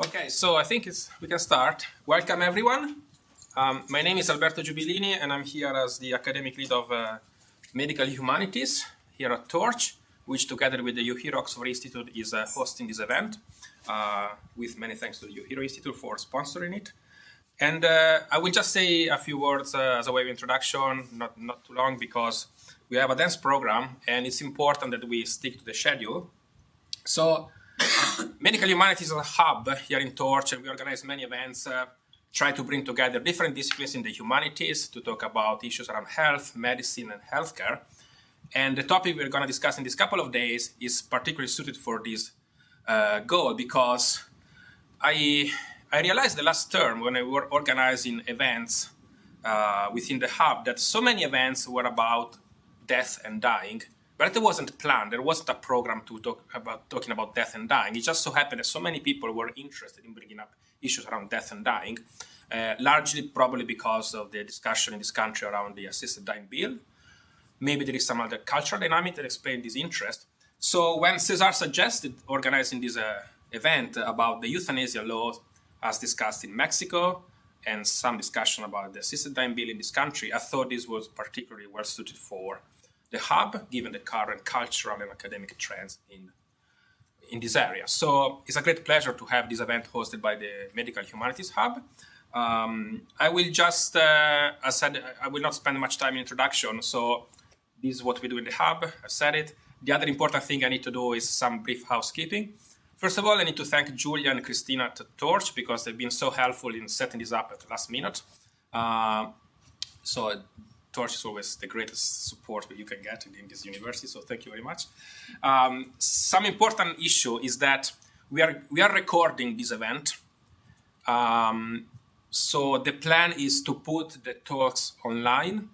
Okay, so I think we can start. Welcome, everyone. My name is Alberto Giubilini, and I'm here as the academic lead of Medical Humanities here at Torch, which together with the UHERO Oxford Institute is hosting this event, with many thanks to the UHERO Institute for sponsoring it. And I will just say a few words as a way of introduction, not too long, because we have a dense program, and it's important that we stick to the schedule. So Medical Humanities is a hub here in Torch, and we organize many events, try to bring together different disciplines in the humanities to talk about issues around health, medicine, and healthcare. And the topic we're going to discuss in this couple of days is particularly suited for this goal, because I realized the last term when I were organizing events within the hub that so many events were about death and dying, but it wasn't planned. There wasn't a program to talking about death and dying. It just so happened that so many people were interested in bringing up issues around death and dying, largely probably because of the discussion in this country around the assisted dying bill. Maybe there is some other cultural dynamic that explains this interest. So when Cesar suggested organizing this event about the euthanasia law as discussed in Mexico and some discussion about the assisted dying bill in this country, I thought this was particularly well suited for the hub, given the current cultural and academic trends in this area. So it's a great pleasure to have this event hosted by the Medical Humanities Hub. I will just, as said, I will not spend much time in introduction. So this is what we do in the hub. I said it. The other important thing I need to do is some brief housekeeping. First of all, I need to thank Julia and Christina at Torch because they've been so helpful in setting this up at the last minute. So Torch is always the greatest support that you can get in this university, so thank you very much. Some important issue is that we are recording this event. So the plan is to put the talks online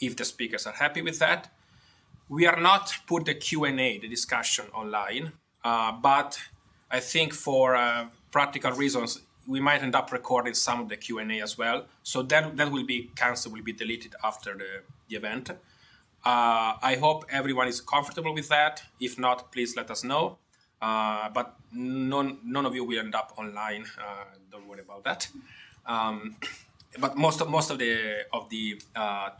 if the speakers are happy with that. We are not put the Q&A, the discussion online, but I think for practical reasons, we might end up recording some of the Q&A as well. So that will be cancelled, will be deleted after the event. I hope everyone is comfortable with that. If not, please let us know. But none of you will end up online. Don't worry about that. But most of the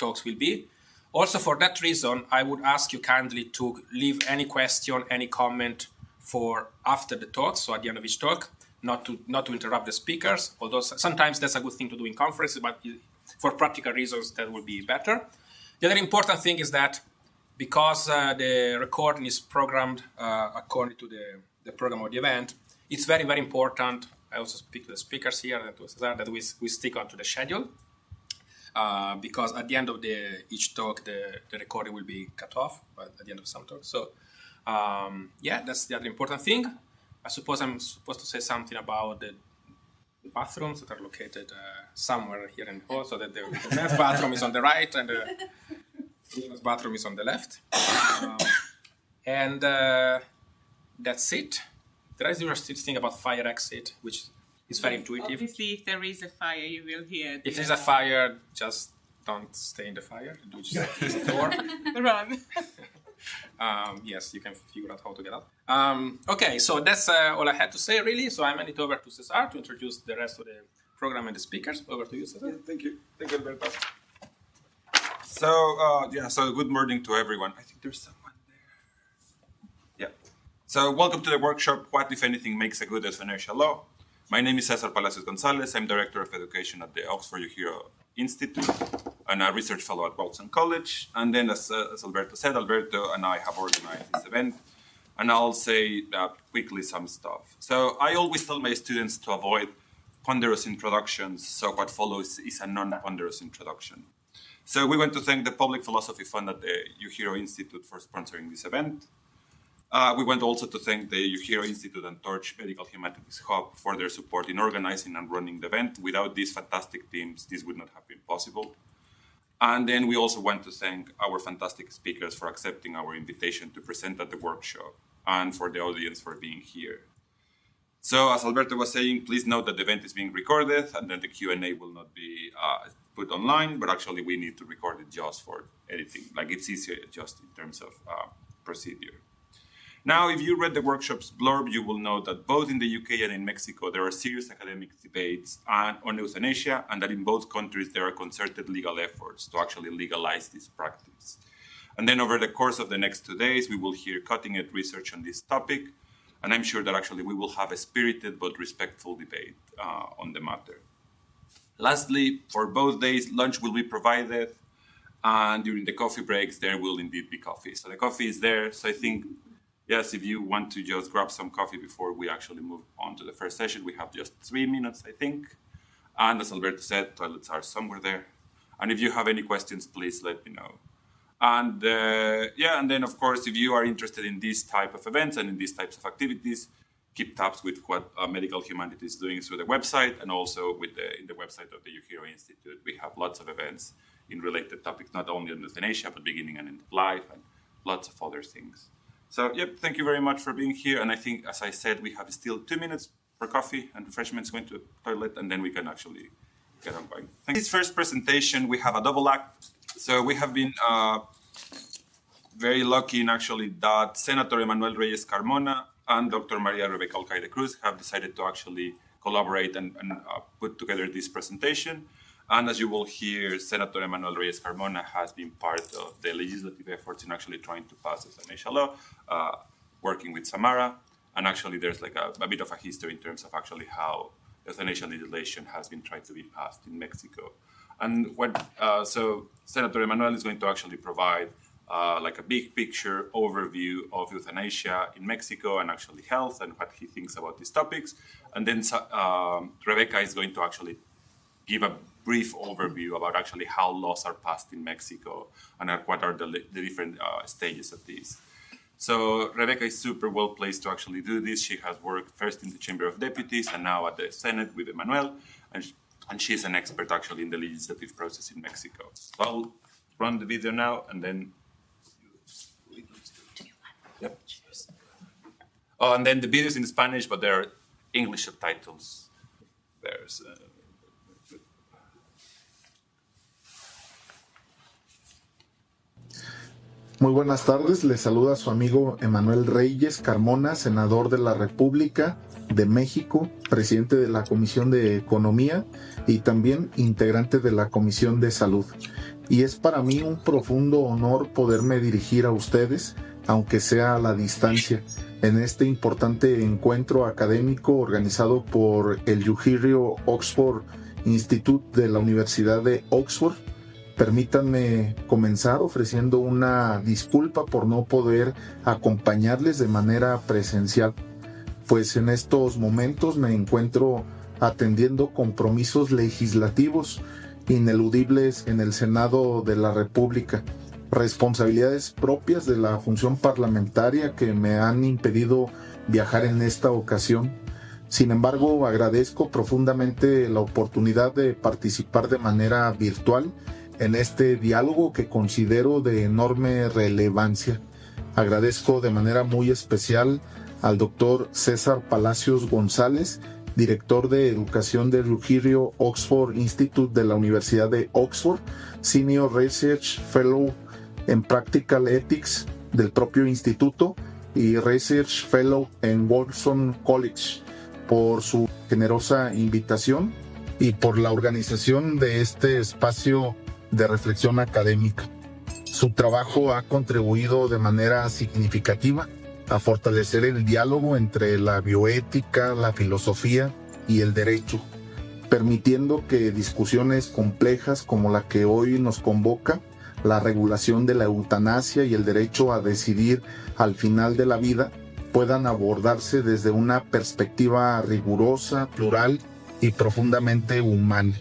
talks will be. Also, for that reason, I would ask you kindly to leave any question, any comment for after the talk, so at the end of each talk, not to interrupt the speakers, although sometimes that's a good thing to do in conferences, but for practical reasons, that will be better. The other important thing is that because the recording is programmed according to the program of the event, it's very, very important. I also speak to the speakers here and to Cesar that we stick onto the schedule because at the end of each talk, the recording will be cut off at the end of some talk. So that's the other important thing. I suppose I'm supposed to say something about the bathrooms that are located somewhere here in the hall, so that the men's bathroom is on the right and the women's bathroom is on the left. And that's it. There is a thing about fire exit, which is very intuitive. Obviously, if there is a fire, you will hear. If there's a fire, just don't stay in the fire. Do just the door. Run. Yes, you can figure out how to get out. Okay, so that's all I had to say, really. So I hand it over to Cesar to introduce the rest of the program and the speakers. Over to you, Cesar. Yeah, thank you. Thank you, Alberto. So good morning to everyone. I think there's someone there. Yeah. So welcome to the workshop, What, If Anything, Makes a Good Euthanasia Law. My name is Cesar Palacios Gonzalez. I'm Director of Education at the Oxford UHERO Institute and a research fellow at Walton College. And then, as Alberto said, Alberto and I have organized this event. And I'll say quickly some stuff. So I always tell my students to avoid ponderous introductions. So what follows is a non-ponderous introduction. So we want to thank the Public Philosophy Fund at the UHERO Institute for sponsoring this event. We want also to thank the UHERO Institute and Torch Medical Humanities Hub for their support in organizing and running the event. Without these fantastic teams, this would not have been possible. And then we also want to thank our fantastic speakers for accepting our invitation to present at the workshop and for the audience for being here. So as Alberto was saying, please note that the event is being recorded and then the Q&A will not be put online, but actually we need to record it just for editing. Like it's easier just in terms of procedure. Now, if you read the workshop's blurb, you will know that both in the UK and in Mexico, there are serious academic debates on euthanasia, and that in both countries there are concerted legal efforts to actually legalize this practice. And then over the course of the next 2 days, we will hear cutting-edge research on this topic, and I'm sure that actually we will have a spirited but respectful debate on the matter. Lastly, for both days, lunch will be provided, and during the coffee breaks, there will indeed be coffee. So the coffee is there, so I think, yes, if you want to just grab some coffee before we actually move on to the first session, we have just 3 minutes, I think. And as Alberto said, toilets are somewhere there. And if you have any questions, please let me know. And and then of course, if you are interested in these type of events and in these types of activities, keep tabs with what Medical Humanities is doing through the website, and also with in the website of the Euthanasia Institute. We have lots of events in related topics, not only on euthanasia, but beginning and end of life, and lots of other things. So, thank you very much for being here. And I think, as I said, we have still 2 minutes for coffee and refreshments, going to the toilet, and then we can actually get on going. In this first presentation, we have a double act. So we have been very lucky in actually that Senator Emmanuel Reyes Carmona and Dr. María Rebeca Alcaide Cruz have decided to actually collaborate and put together this presentation. And as you will hear, Senator Emmanuel Reyes Carmona has been part of the legislative efforts in actually trying to pass the euthanasia law, working with Samara. And actually, there's like a bit of a history in terms of actually how euthanasia legislation has been tried to be passed in Mexico. And so Senator Emmanuel is going to actually provide like a big picture overview of euthanasia in Mexico and actually health and what he thinks about these topics. And then Rebeca is going to actually give a brief overview about actually how laws are passed in Mexico and what are the different stages of these. So Rebeca is super well placed to actually do this. She has worked first in the Chamber of Deputies and now at the Senate with Emmanuel, and she's an expert actually in the legislative process in Mexico. So I'll run the video now and then. Yep. Oh, and then the video's in Spanish, but there are English subtitles. There's. Muy buenas tardes, les saluda su amigo Emmanuel Reyes Carmona, senador de la República de México, presidente de la Comisión de Economía y también integrante de la Comisión de Salud. Y es para mí un profundo honor poderme dirigir a ustedes, aunque sea a la distancia, en este importante encuentro académico organizado por el Euthanasia Oxford Institute de la Universidad de Oxford. Permítanme comenzar ofreciendo una disculpa por no poder acompañarles de manera presencial, pues en estos momentos me encuentro atendiendo compromisos legislativos ineludibles en el Senado de la República, responsabilidades propias de la función parlamentaria que me han impedido viajar en esta ocasión. Sin embargo, agradezco profundamente la oportunidad de participar de manera virtual en este diálogo que considero de enorme relevancia. Agradezco de manera muy especial al doctor César Palacios González, director de Educación del Euthanasia Oxford Institute de la Universidad de Oxford, Senior Research Fellow en Practical Ethics del propio instituto y Research Fellow en Wolfson College, por su generosa invitación y por la organización de este espacio de reflexión académica. Su trabajo ha contribuido de manera significativa a fortalecer el diálogo entre la bioética, la filosofía y el derecho, permitiendo que discusiones complejas como la que hoy nos convoca, la regulación de la eutanasia y el derecho a decidir al final de la vida, puedan abordarse desde una perspectiva rigurosa, plural y profundamente humana.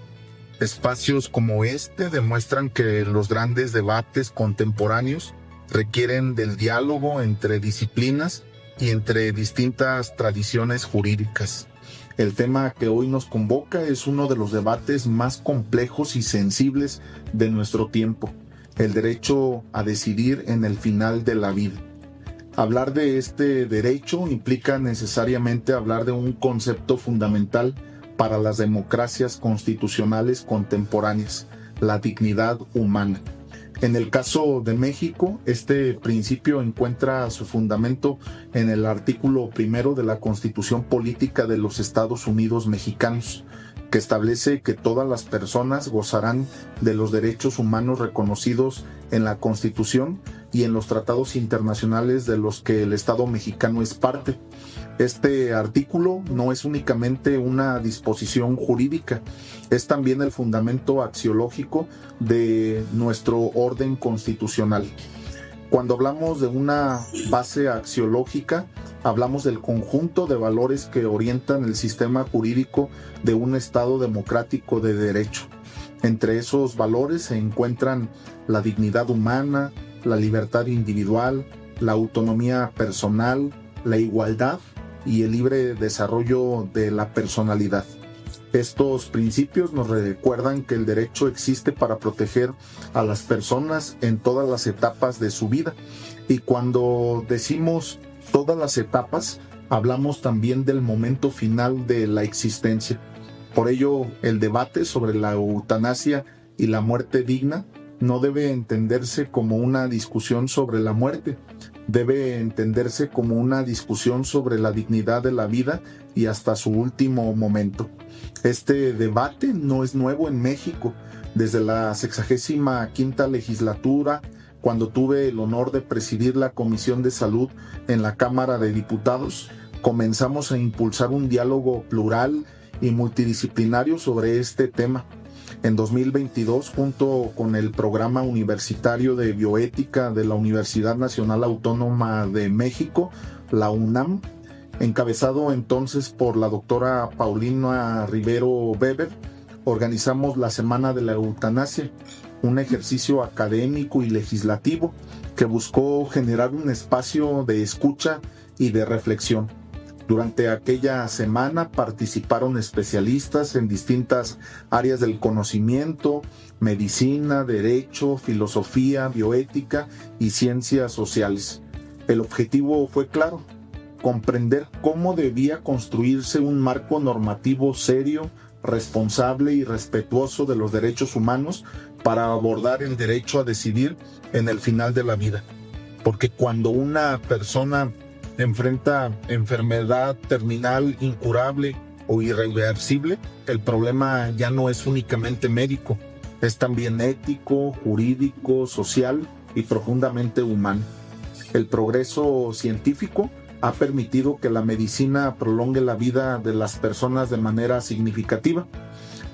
Espacios como este demuestran que los grandes debates contemporáneos requieren del diálogo entre disciplinas y entre distintas tradiciones jurídicas. El tema que hoy nos convoca es uno de los debates más complejos y sensibles de nuestro tiempo, el derecho a decidir en el final de la vida. Hablar de este derecho implica necesariamente hablar de un concepto fundamental para las democracias constitucionales contemporáneas, la dignidad humana. En el caso de México, este principio encuentra su fundamento en el artículo 1 de la Constitución Política de los Estados Unidos Mexicanos, que establece que todas las personas gozarán de los derechos humanos reconocidos en la Constitución y en los tratados internacionales de los que el Estado mexicano es parte. Este artículo no es únicamente una disposición jurídica, es también el fundamento axiológico de nuestro orden constitucional. Cuando hablamos de una base axiológica, hablamos del conjunto de valores que orientan el sistema jurídico de un Estado democrático de derecho. Entre esos valores se encuentran la dignidad humana, la libertad individual, la autonomía personal, la igualdad y el libre desarrollo de la personalidad. Estos principios nos recuerdan que el derecho existe para proteger a las personas en todas las etapas de su vida. Y cuando decimos todas las etapas, hablamos también del momento final de la existencia. Por ello, el debate sobre la eutanasia y la muerte digna no debe entenderse como una discusión sobre la muerte, debe entenderse como una discusión sobre la dignidad de la vida y hasta su último momento. Este debate no es nuevo en México. Desde la 65ª legislatura, cuando tuve el honor de presidir la Comisión de Salud en la Cámara de Diputados, comenzamos a impulsar un diálogo plural y multidisciplinario sobre este tema. En 2022, junto con el Programa Universitario de Bioética de la Universidad Nacional Autónoma de México, la UNAM, encabezado entonces por la doctora Paulina Rivero Weber, organizamos la Semana de la Eutanasia, un ejercicio académico y legislativo que buscó generar un espacio de escucha y de reflexión. Durante aquella semana participaron especialistas en distintas áreas del conocimiento, medicina, derecho, filosofía, bioética y ciencias sociales. El objetivo fue claro: comprender cómo debía construirse un marco normativo serio, responsable y respetuoso de los derechos humanos para abordar el derecho a decidir en el final de la vida. Porque cuando una persona enfrenta enfermedad terminal, incurable o irreversible, el problema ya no es únicamente médico, es también ético, jurídico, social y profundamente humano. El progreso científico ha permitido que la medicina prolongue la vida de las personas de manera significativa.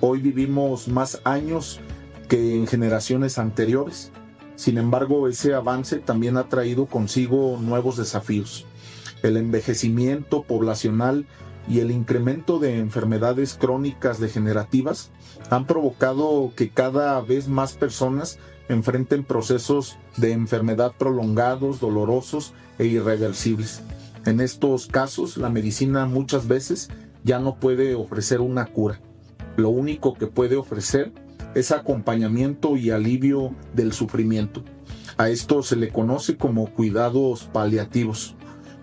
Hoy vivimos más años que en generaciones anteriores. Sin embargo, ese avance también ha traído consigo nuevos desafíos. El envejecimiento poblacional y el incremento de enfermedades crónicas degenerativas han provocado que cada vez más personas enfrenten procesos de enfermedad prolongados, dolorosos e irreversibles. En estos casos, la medicina muchas veces ya no puede ofrecer una cura. Lo único que puede ofrecer es acompañamiento y alivio del sufrimiento. A esto se le conoce como cuidados paliativos,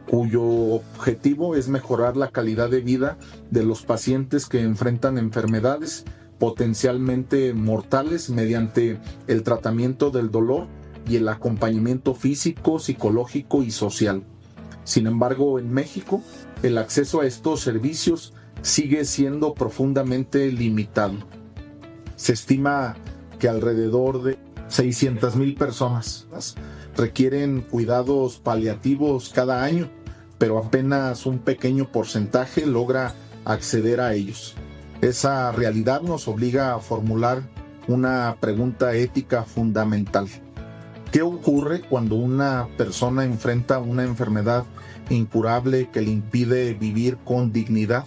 cuyo objetivo es mejorar la calidad de vida de los pacientes que enfrentan enfermedades potencialmente mortales mediante el tratamiento del dolor y el acompañamiento físico, psicológico y social. Sin embargo, en México, el acceso a estos servicios sigue siendo profundamente limitado. Se estima que alrededor de 600,000 personas requieren cuidados paliativos cada año, pero apenas un pequeño porcentaje logra acceder a ellos. Esa realidad nos obliga a formular una pregunta ética fundamental. ¿Qué ocurre cuando una persona enfrenta una enfermedad incurable que le impide vivir con dignidad?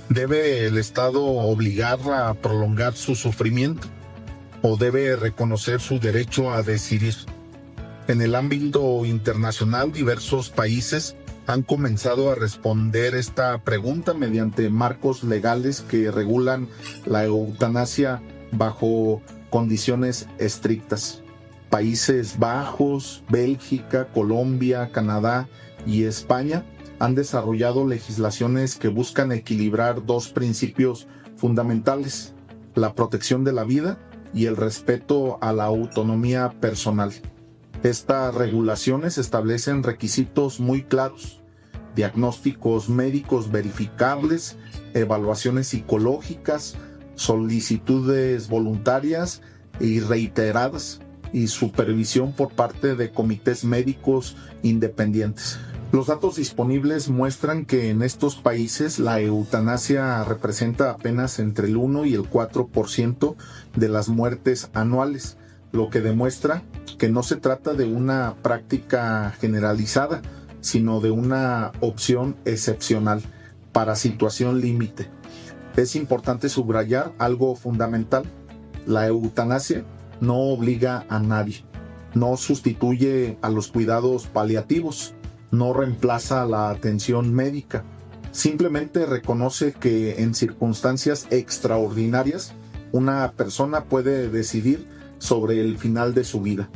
¿Debe el Estado obligarla a prolongar su sufrimiento? ¿O debe reconocer su derecho a decidir? En el ámbito internacional, diversos países han comenzado a responder esta pregunta mediante marcos legales que regulan la eutanasia bajo condiciones estrictas. Países Bajos, Bélgica, Colombia, Canadá y España han desarrollado legislaciones que buscan equilibrar dos principios fundamentales: la protección de la vida y el respeto a la autonomía personal. Estas regulaciones establecen requisitos muy claros: diagnósticos médicos verificables, evaluaciones psicológicas, solicitudes voluntarias y reiteradas, y supervisión por parte de comités médicos independientes. Los datos disponibles muestran que en estos países la eutanasia representa apenas entre el 1 y el 4% de las muertes anuales, lo que demuestra que no se trata de una práctica generalizada, sino de una opción excepcional para situación límite. Es importante subrayar algo fundamental: la eutanasia no obliga a nadie, no sustituye a los cuidados paliativos, no reemplaza la atención médica, simplemente reconoce que en circunstancias extraordinarias una persona puede decidir sobre el final de su vida.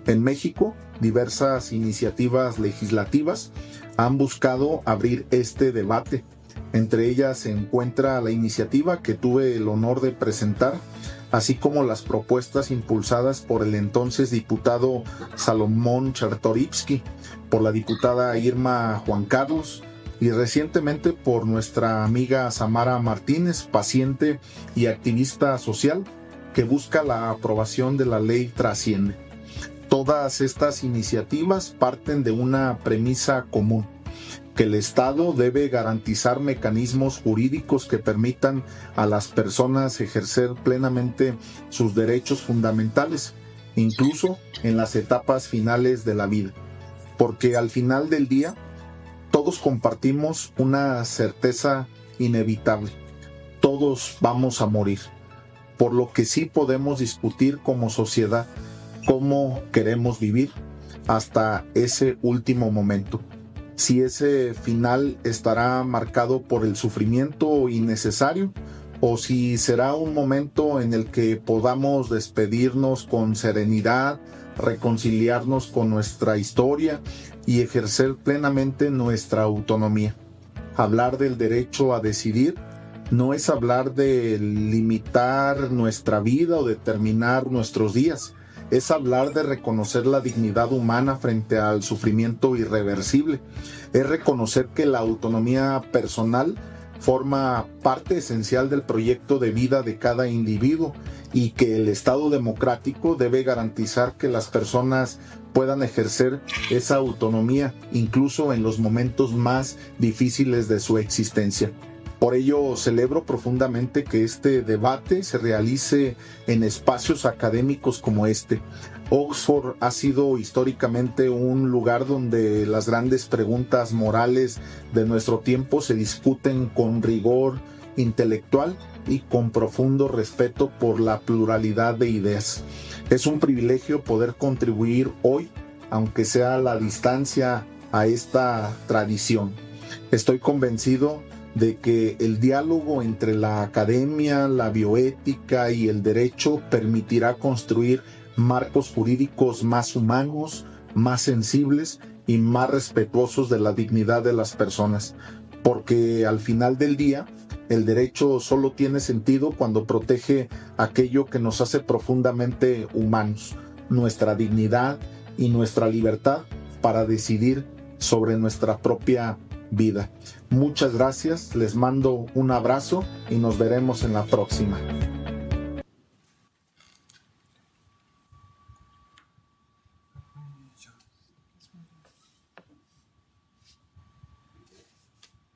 En México, diversas iniciativas legislativas han buscado abrir este debate. Entre ellas se encuentra la iniciativa que tuve el honor de presentar, así como las propuestas impulsadas por el entonces diputado Salomón Chertorivsky, por la diputada Irma Juan Carlos y recientemente por nuestra amiga Samara Martínez, paciente y activista social, que busca la aprobación de la ley Trasciende. Todas estas iniciativas parten de una premisa común: que el Estado debe garantizar mecanismos jurídicos que permitan a las personas ejercer plenamente sus derechos fundamentales, incluso en las etapas finales de la vida. Porque al final del día, todos compartimos una certeza inevitable: todos vamos a morir. Por lo que sí podemos discutir como sociedad cómo queremos vivir hasta ese último momento. Si ese final estará marcado por el sufrimiento innecesario, o si será un momento en el que podamos despedirnos con serenidad, reconciliarnos con nuestra historia y ejercer plenamente nuestra autonomía. Hablar del derecho a decidir no es hablar de limitar nuestra vida o de terminar nuestros días. Es hablar de reconocer la dignidad humana frente al sufrimiento irreversible. Es reconocer que la autonomía personal forma parte esencial del proyecto de vida de cada individuo y que el Estado democrático debe garantizar que las personas puedan ejercer esa autonomía incluso en los momentos más difíciles de su existencia. Por ello, celebro profundamente que este debate se realice en espacios académicos como este. Oxford ha sido históricamente un lugar donde las grandes preguntas morales de nuestro tiempo se discuten con rigor intelectual y con profundo respeto por la pluralidad de ideas. Es un privilegio poder contribuir hoy, aunque sea a la distancia, a esta tradición. Estoy convencido de que el diálogo entre la academia, la bioética y el derecho permitirá construir marcos jurídicos más humanos, más sensibles y más respetuosos de la dignidad de las personas. Porque al final del día, el derecho solo tiene sentido cuando protege aquello que nos hace profundamente humanos, nuestra dignidad y nuestra libertad para decidir sobre nuestra propia vida. Muchas gracias, les mando un abrazo y nos veremos en la próxima.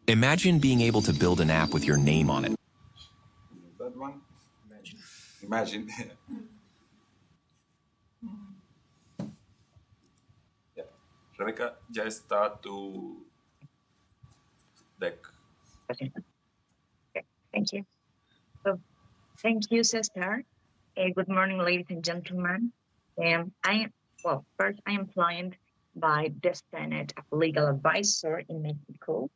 Imagine being able to build an app with your name on it. That one? Imagine. Yeah. Rebeca, ya está tu deck. Okay. Thank you. So, thank you, Cesar. Good morning, ladies and gentlemen. First, I am employed by the Senate Legal Advisor in Mexico.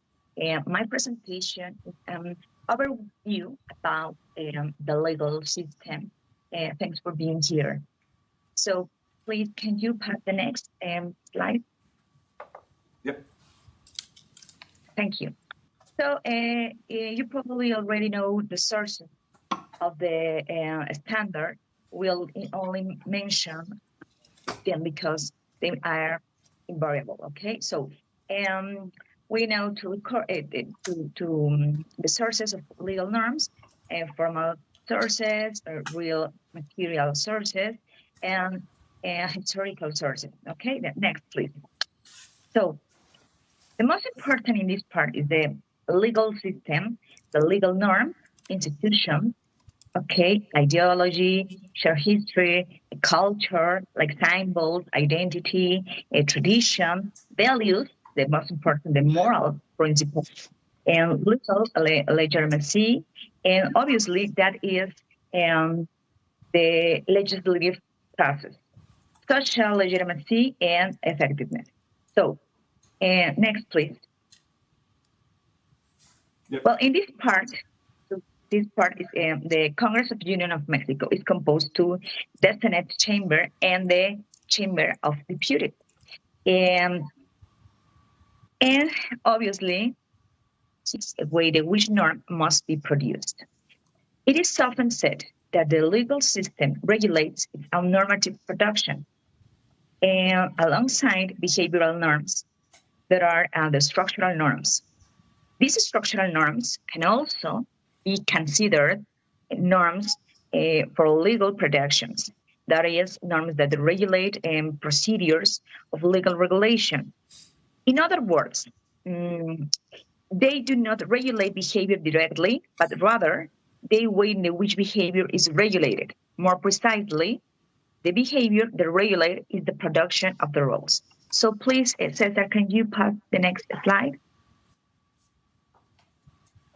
My presentation is an overview about the legal system. Thanks for being here. So, please, can you pass the next slide? Yep. Thank you. So you probably already know the sources of the standard will only mention them because they are invariable. Okay, so we know to record the sources of legal norms, formal sources, real material sources, and historical sources. Okay, next, please. So the most important in this part is the legal system, the legal norm, institution, okay, ideology, shared history, culture, like symbols, identity, a tradition, values, the most important, the moral principles, and legal legitimacy, and obviously that is the legislative process, social legitimacy, and effectiveness. So, next, please. Yep. Well, in this part is the Congress of the Union of Mexico is composed to the Senate chamber and the Chamber of Deputies. And obviously, the way the which norm must be produced. It is often said that the legal system regulates its own normative production, and alongside behavioral norms, there are the structural norms. These structural norms can also be considered norms for legal productions. That is, norms that regulate procedures of legal regulation. In other words, they do not regulate behavior directly, but rather they way in which behavior is regulated. More precisely, the behavior they regulate is the production of the rules. So please, Cesar, can you pass the next slide?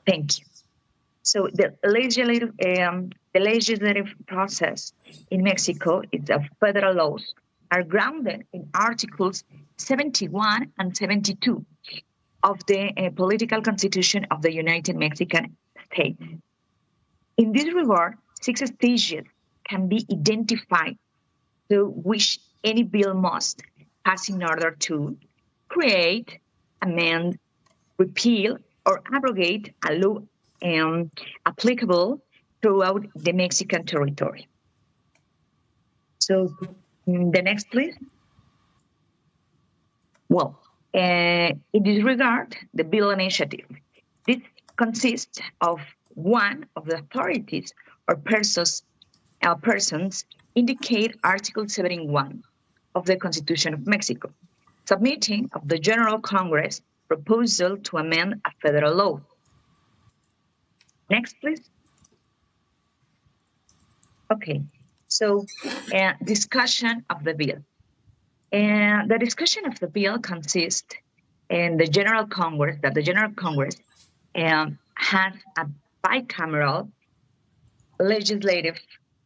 Thank you. So the legislative process in Mexico is of federal laws are grounded in Articles 71 and 72 of the political constitution of the United Mexican States. In this regard, 6 stages can be identified through which any bill must pass in order to create, amend, repeal, or abrogate a law applicable throughout the Mexican territory. So the next, please. Well, in this regard, the bill initiative. This consists of one of the authorities or persons indicate Article 71 of the Constitution of Mexico, submitting of the General Congress proposal to amend a federal law. Next, please. Okay, so discussion of the bill. The discussion of the bill consists in the General Congress, that the General Congress has a bicameral legislative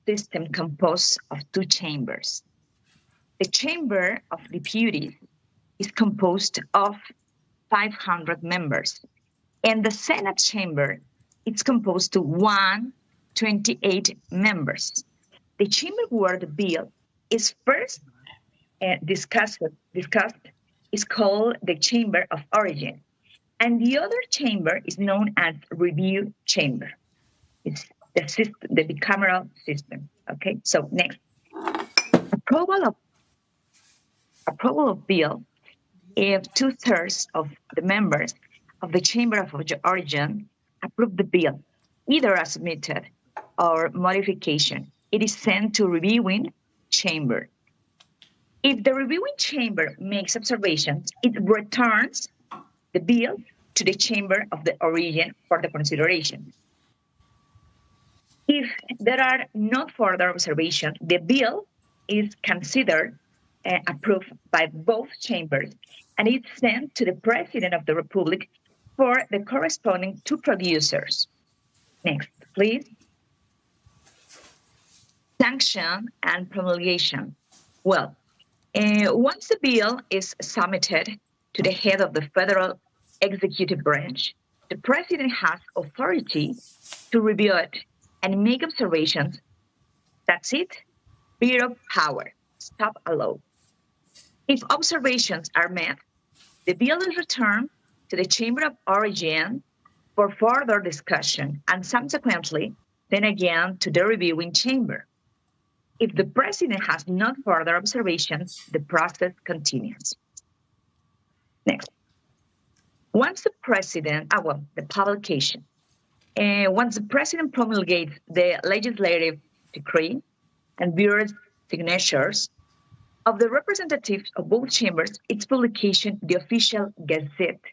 system composed of 2 chambers. The Chamber of Deputies is composed of 500 members, and the Senate chamber is composed to 128 members. The chamber where the bill is first discussed is called the Chamber of Origin, and the other chamber is known as Review Chamber. It's the bicameral system. Okay, so next, approval of bill. If 2/3 of the members of the Chamber of Origin approve the bill, either as submitted or modification, it is sent to reviewing chamber. If the reviewing chamber makes observations, it returns the bill to the Chamber of the Origin for the consideration. If there are no further observations, the bill is considered approved by both chambers, and it's sent to the President of the Republic for the corresponding 2 producers. Next, please. Sanction and promulgation. Well, once the bill is submitted to the head of the federal executive branch, the President has authority to review it and make observations. That's it. Veto power. Stop a law. If observations are met, the bill is returned to the Chamber of Origin for further discussion, and subsequently, then again to the reviewing chamber. If the president has no further observations, the process continues. Next. Once the president, the publication. Once the president promulgates the legislative decree and bears signatures of the representatives of both chambers, its publication, the official Gazette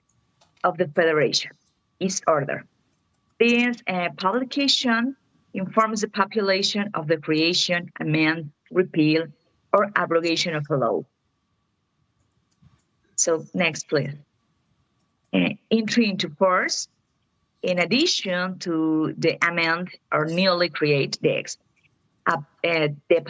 of the Federation, is ordered. This publication informs the population of the creation, amend, repeal, or abrogation of a law. So next, please. Entry into force. In addition to the amend or newly create the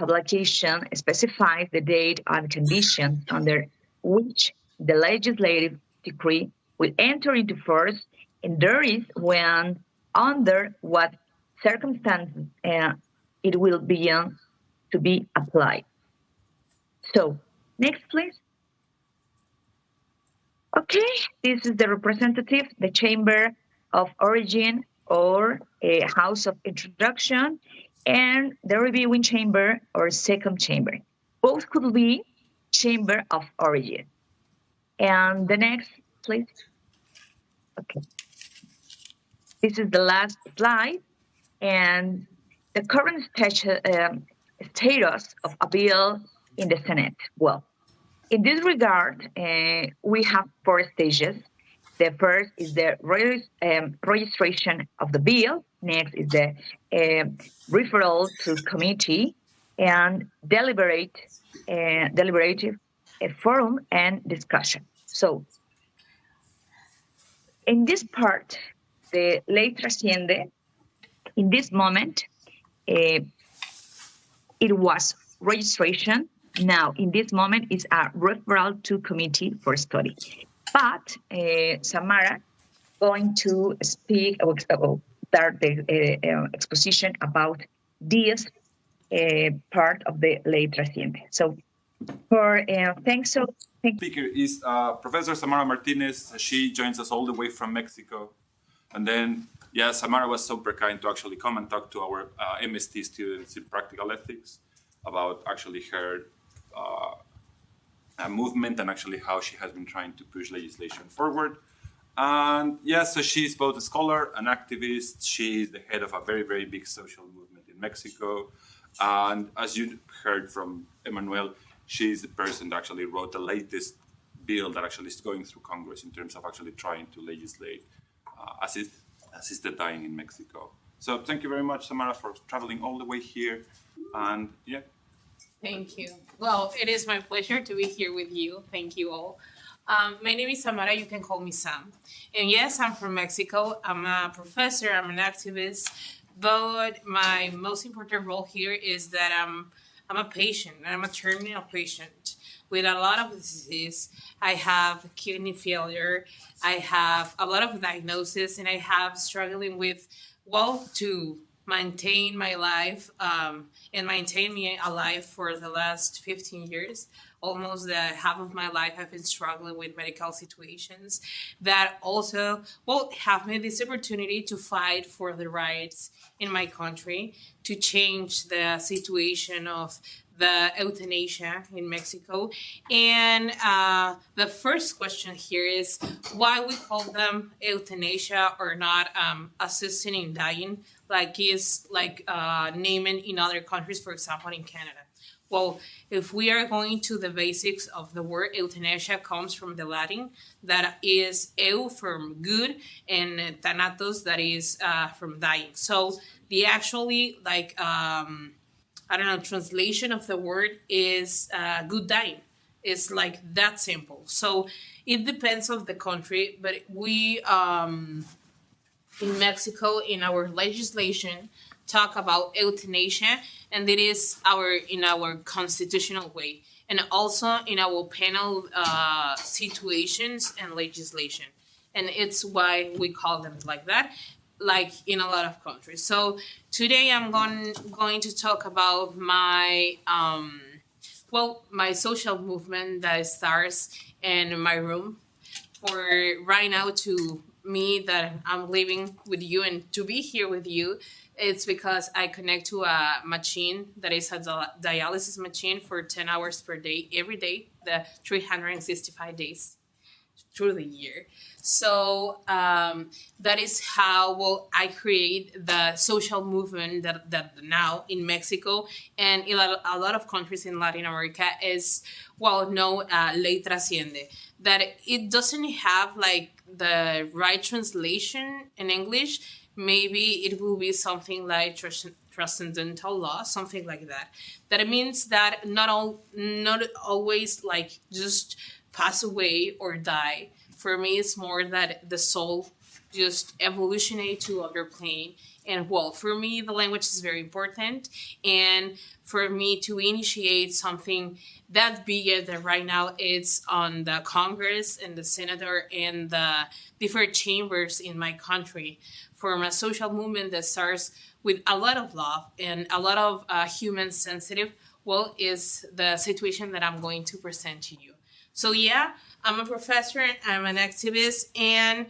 publication specifies the date and conditions under which the legislative decree will enter into force, and there is when, under what circumstances it will be to be applied. So, next, please. Okay, this is the representative, the chamber of origin or a house of introduction, and the reviewing chamber or second chamber. Both could be chamber of origin. And the next, please. Okay. This is the last slide, and the current status of a bill in the Senate. Well, in this regard, we have 4 stages. The first is the registration of the bill. Next is the referral to committee and deliberative forum and discussion. So, in this part, the ley Trasciende, in this moment, it was registration. Now, in this moment, it's a referral to committee for study. But Samara going to speak or start the exposition about this part of the ley Trasciende. So, for thanks. So, Speaker is Professor Samara Martínez. She joins us all the way from Mexico. And then, yeah, Samara was super kind to actually come and talk to our MST students in practical ethics about actually her movement and actually how she has been trying to push legislation forward. And yeah, so she's both a scholar, an activist. She's the head of a very, very big social movement in Mexico. And as you heard from Emmanuel, she's the person that actually wrote the latest bill that actually is going through Congress in terms of actually trying to legislate assisted dying in Mexico. So thank you very much, Samara, for traveling all the way here. And yeah. Thank you. Well, it is my pleasure to be here with you. Thank you all. My name is Samara. You can call me Sam. And yes, I'm from Mexico. I'm a professor. I'm an activist. But my most important role here is that I'm a patient. I'm a terminal patient with a lot of disease. I have kidney failure. I have a lot of diagnosis, and I have struggling with, to maintain my life and maintain me alive for the last 15 years. Almost half of my life I've been struggling with medical situations that also have me this opportunity to fight for the rights in my country, to change the situation of the euthanasia in Mexico. And the first question here is why we call them euthanasia or not assisting in dying, like is naming in other countries, for example, in Canada. Well, if we are going to the basics of the word, euthanasia comes from the Latin, that is eu from good, and thanatos, that is from dying. So the actually translation of the word is good dying. It's like that simple. So it depends on the country, but we in Mexico, in our legislation, talk about euthanasia, and it is in our constitutional way, and also in our penal situations and legislation, and it's why we call them like that, like in a lot of countries. So today I'm going to talk about my my social movement that starts in my room for right now to me that I'm living with you and to be here with you, it's because I connect to a machine that is a dialysis machine for 10 hours per day, every day, the 365 days through the year. So that is how I create the social movement that now in Mexico and in a lot of countries in Latin America is known Ley Trasciende. That it doesn't have like the right translation in English. Maybe it will be something like transcendental law, something like that. That it means that not always like just pass away or die. For me, it's more that the soul just evolutionate to other plane. And for me, the language is very important. And for me to initiate something that bigger than right now, it's on the Congress and the Senator and the different chambers in my country. From a social movement that starts with a lot of love and a lot of human sensitive, is the situation that I'm going to present to you. So I'm a professor, I'm an activist, and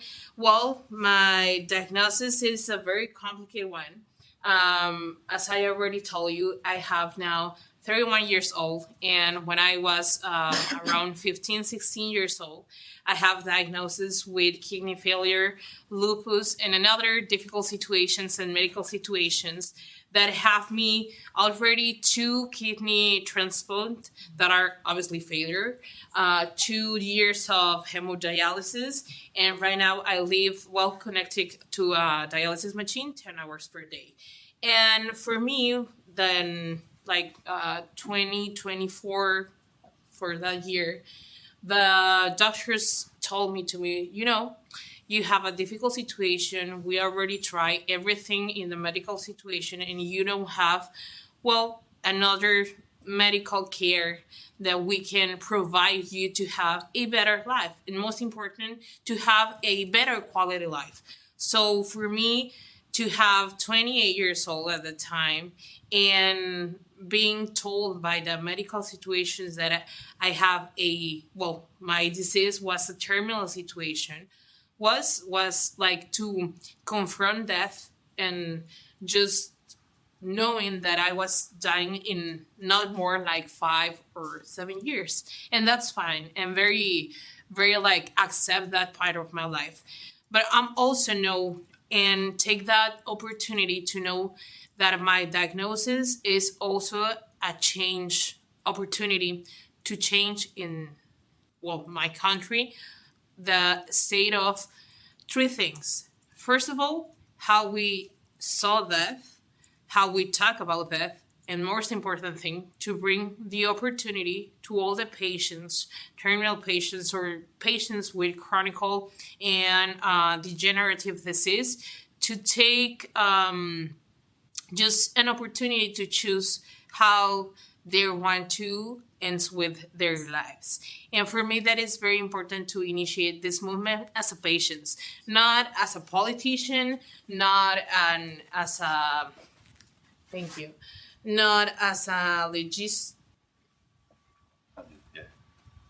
my diagnosis is a very complicated one. As I already told you, I have now 31 years old, and when I was around 15, 16 years old, I have diagnosis with kidney failure, lupus, and another difficult situations and medical situations that have me already 2 kidney transplant that are obviously failure, 2 years of hemodialysis, and right now I live well connected to a dialysis machine 10 hours per day. And for me, then 2024 for that year, the doctors told me you have a difficult situation. We already tried everything in the medical situation and you don't have, another medical care that we can provide you to have a better life. And most important, to have a better quality life. So for me to have 28 years old at the time and being told by the medical situations that I have my disease was a terminal situation was like to confront death and just knowing that I was dying in not more like 5 or 7 years. And that's fine. And very, very accept that part of my life. But I'm also know and take that opportunity to know that my diagnosis is also a change opportunity to change in, my country, the state of 3 things. First of all, how we saw death, how we talk about death, and most important thing, to bring the opportunity to all the patients, terminal patients or patients with chronic and degenerative disease, to take just an opportunity to choose how they want to end with their lives. And for me, that is very important to initiate this movement as a patient, not as a politician, not as a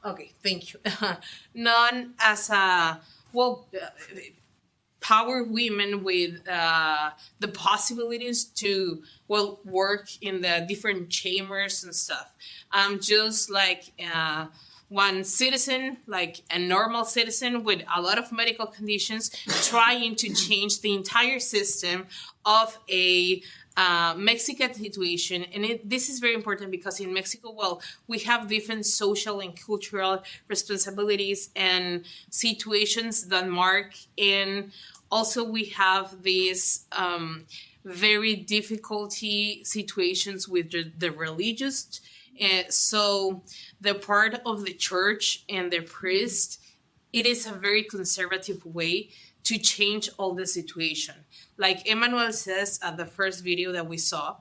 Okay, thank you. Not as a power women with the possibilities to work in the different chambers and stuff. I'm just one citizen, like a normal citizen with a lot of medical conditions, trying to change the entire system of a Mexican situation. And this is very important because in Mexico, we have different social and cultural responsibilities and situations that mark. And also we have these very difficulty situations with the religious. So the part of the church and the priest, it is a very conservative way to change all the situation. Like Emmanuel says at the first video that we saw,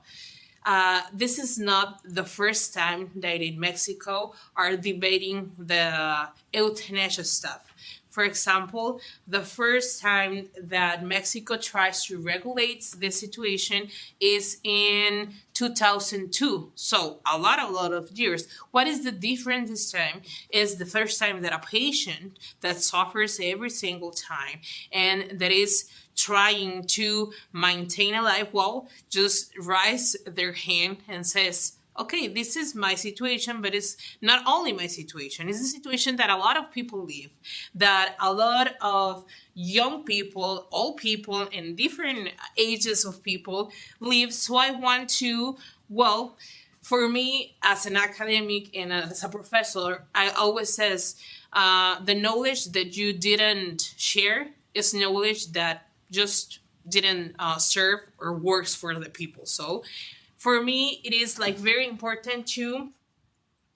this is not the first time that in Mexico are debating the euthanasia stuff. For example, the first time that Mexico tries to regulate the situation is in 2002. So a lot of years. What is the difference this time is the first time that a patient that suffers every single time and that is trying to maintain a life, well, just raise their hand and says, okay, this is my situation, but it's not only my situation. It's a situation that a lot of people live, that a lot of young people, old people, and different ages of people live. So I want to, well, for me, as an academic and as a professor, I always says the knowledge that you didn't share is knowledge that just didn't serve or works for the people. So for me, it is like very important to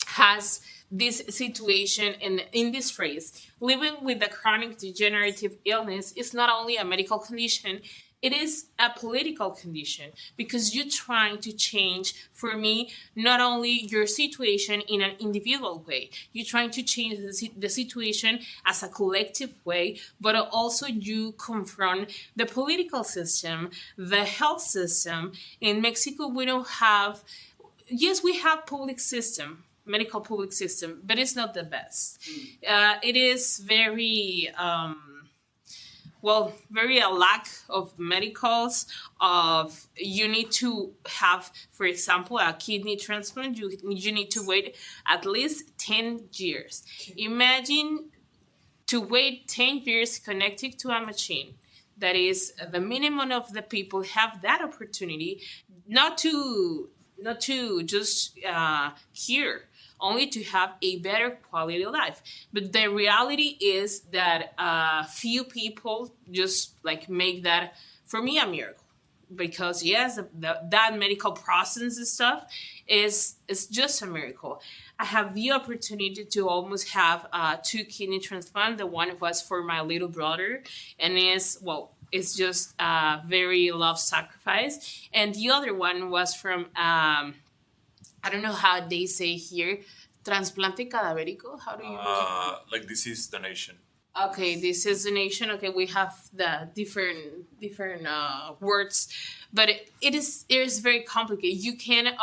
has this situation in this phrase. Living with a chronic degenerative illness is not only a medical condition, it is a political condition because you're trying to change, for me, not only your situation in an individual way, you're trying to change the situation as a collective way, but also you confront the political system, the health system. In Mexico, we don't have, yes, we have public system, medical public system, but it's not the best. It is very... very a lack of medicals. Of you need to have, for example, a kidney transplant. You need to wait at least 10 years. Imagine to wait 10 years connected to a machine. That is the minimum of the people have that opportunity, not to just hear, only to have a better quality of life. But the reality is that few people just like make that, for me, a miracle. Because yes, that medical process and stuff is just a miracle. I have the opportunity to almost have 2 kidney transplants. The one was for my little brother, and it's just a very love sacrifice. And the other one was from I don't know how they say here, trasplante cadavérico. How do you like disease donation. Okay, this is donation. Okay, we have the different words, but it is very complicated. You can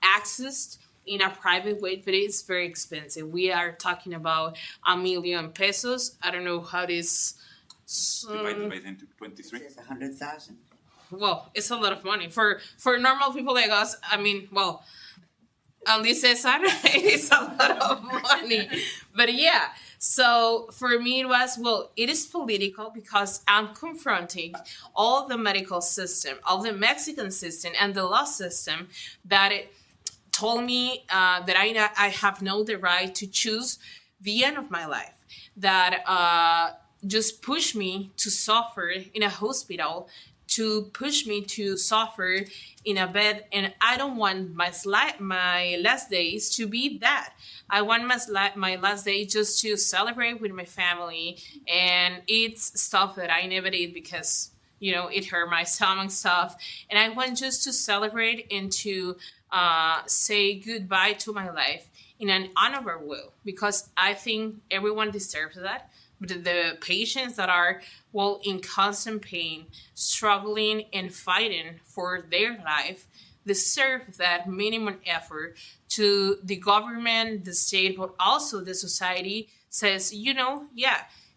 access in a private way, but it's very expensive. We are talking about $1 million pesos. I don't know how this Divided by 23. It's 100,000. Well, it's a lot of money for normal people like us. I mean, well, at least Cesar, it's a lot of money. But yeah, so for me it was, it is political because I'm confronting all the medical system, all the Mexican system and the law system that it told me that I have no the right to choose the end of my life, that just push me to suffer in a hospital, to push me to suffer in a bed, and I don't want my last days to be that. I want my last day just to celebrate with my family and eat stuff that I never ate because, it hurt my stomach stuff. And I want just to celebrate and to say goodbye to my life in an honorable way, because I think everyone deserves that. But the patients that are, in constant pain, struggling and fighting for their life, deserve that minimum effort to the government, the state, but also the society says,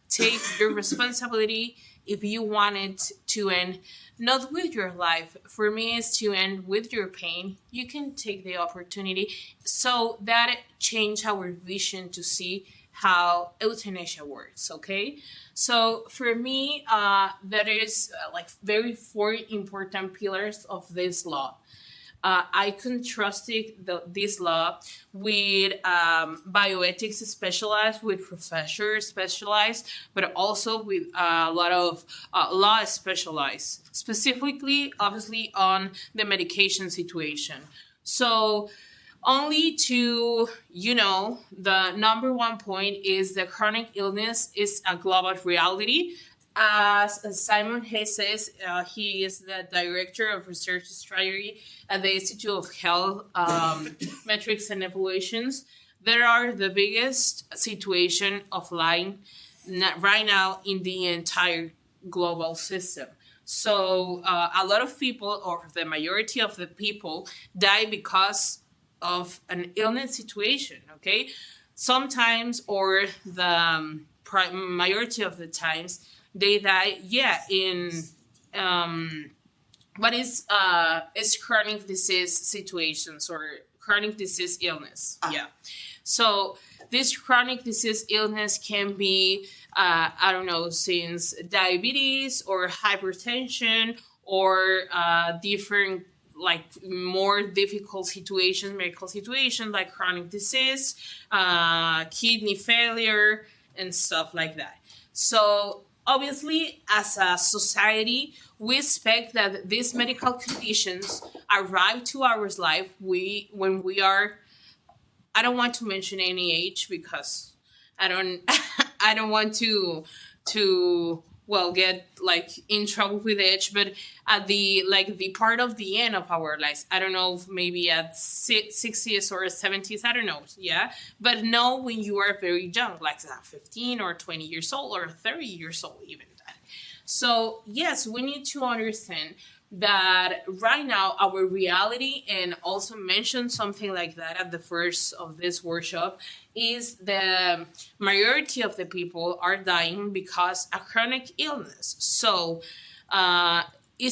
take your responsibility. If you want it to end, not with your life, for me is to end with your pain, you can take the opportunity. So that changed our vision to see how euthanasia works, okay? So for me, there is very 4 important pillars of this law. I contrasted this law with bioethics specialized, with professors specialized, but also with a lot of law specialized, specifically, obviously, on the medication situation. So only to, the number 1 point is that chronic illness is a global reality. As Simon Hayes says, he is the director of research strategy at the Institute of Health Metrics and Evaluations. There are the biggest situation of lying right now in the entire global system. So a lot of people, or the majority of the people, die because of an illness situation, okay? Sometimes, or the majority of the times, they die, in what is chronic disease situations or chronic disease illness. Yeah. So this chronic disease illness can be, I don't know, since diabetes or hypertension or different, like more difficult situations, medical situations like chronic disease, kidney failure, and stuff like that. So obviously, as a society, we expect that these medical conditions arrive to our life when we are, I don't want to mention any age because I don't I don't want to get like in trouble with age, but at the part of the end of our lives, I don't know, maybe at 60s or 70s, I don't know, yeah, but no, when you are very young, like 15 or 20 years old or 30 years old, even that. So yes, we need to understand that right now our reality, and also mention something like that at the first of this workshop, is the majority of the people are dying because of chronic illness. So we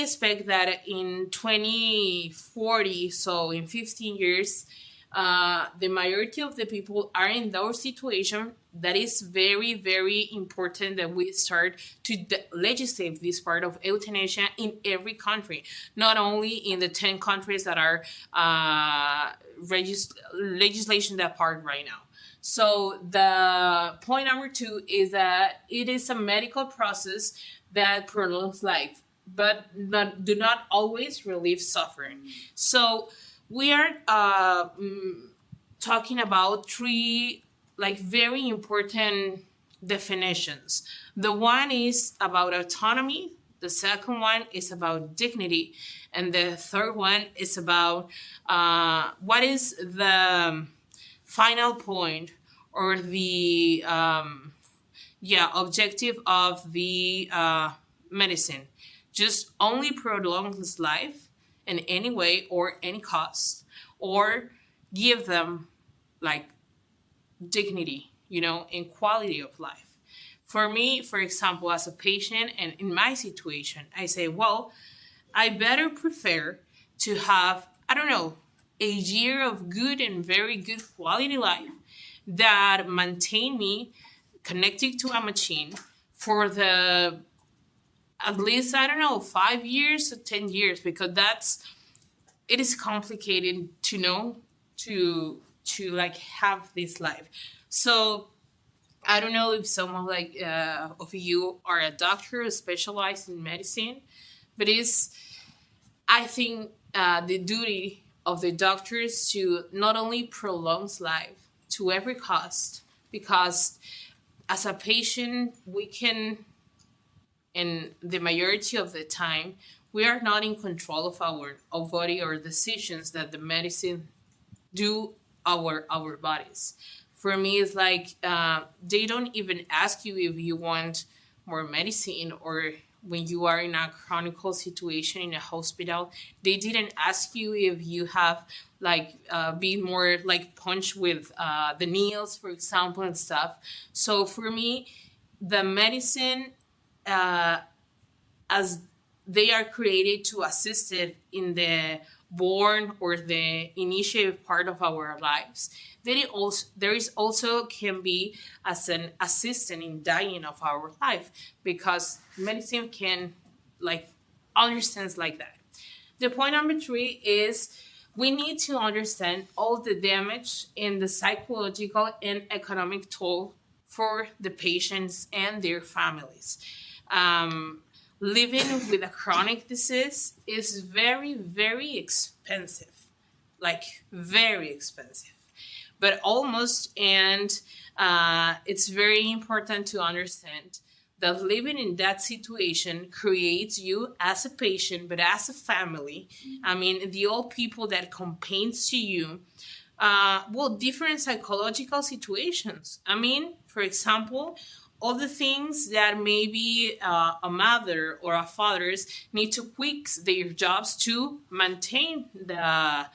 expect that in 2040, so in 15 years, the majority of the people are in those situations. That is very, very important that we start to legislate this part of euthanasia in every country, not only in the 10 countries that are legislation that part right now. So the point number 2 is that it is a medical process that prolongs life, but do not always relieve suffering. So we are talking about 3 very important definitions. The one is about autonomy, the second one is about dignity, and the third one is about what is the final point or the objective of the medicine. Just only prolongs life in any way or any cost, or give them dignity, and quality of life. For me, for example, as a patient and in my situation, I say, well, I better prefer to have, I don't know, a year of good and very good quality life that maintain me connected to a machine for the, at least, I don't know, 5 years or 10 years, because it is complicated to know, to have this life. So I don't know if someone of you are a doctor specialized in medicine, but I think the duty of the doctors to not only prolong life to every cost, because as a patient we can, and the majority of the time, we are not in control of our body or decisions that the medicine do our bodies. For me, it's they don't even ask you if you want more medicine, or when you are in a chronic situation in a hospital, they didn't ask you if you have be more punched with the needles, for example, and stuff. So for me, the medicine, as they are created to assist it in the born or the initial part of our lives, there is also can be as an assistant in dying of our life, because medicine can understands like that. The point number 3 is we need to understand all the damage in the psychological and economic toll for the patients and their families. Living with a chronic disease is very, very expensive, very expensive, but almost, and it's very important to understand that living in that situation creates you as a patient, but as a family. I mean, the old people that complains to you different psychological situations. I mean, for example, all the things that maybe a mother or a fathers need to quit their jobs to maintain the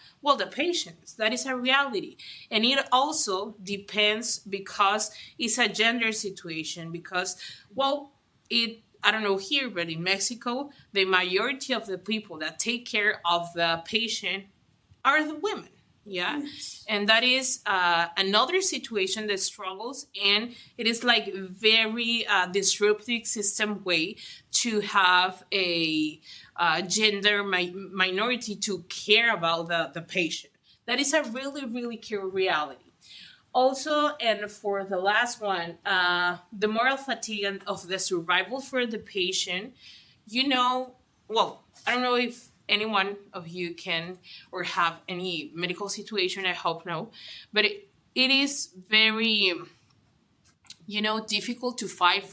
patients. That is a reality. And it also depends because it's a gender situation because, I don't know here, but in Mexico, the majority of the people that take care of the patient are the women. Yeah. Yes. And that is another situation that struggles, and it is like very disruptive system way to have a gender minority to care about the patient. That is a really, really key reality. Also, and for the last one, the moral fatigue of the survival for the patient, I don't know if anyone of you can or have any medical situation, I hope no, but it is very, difficult to fight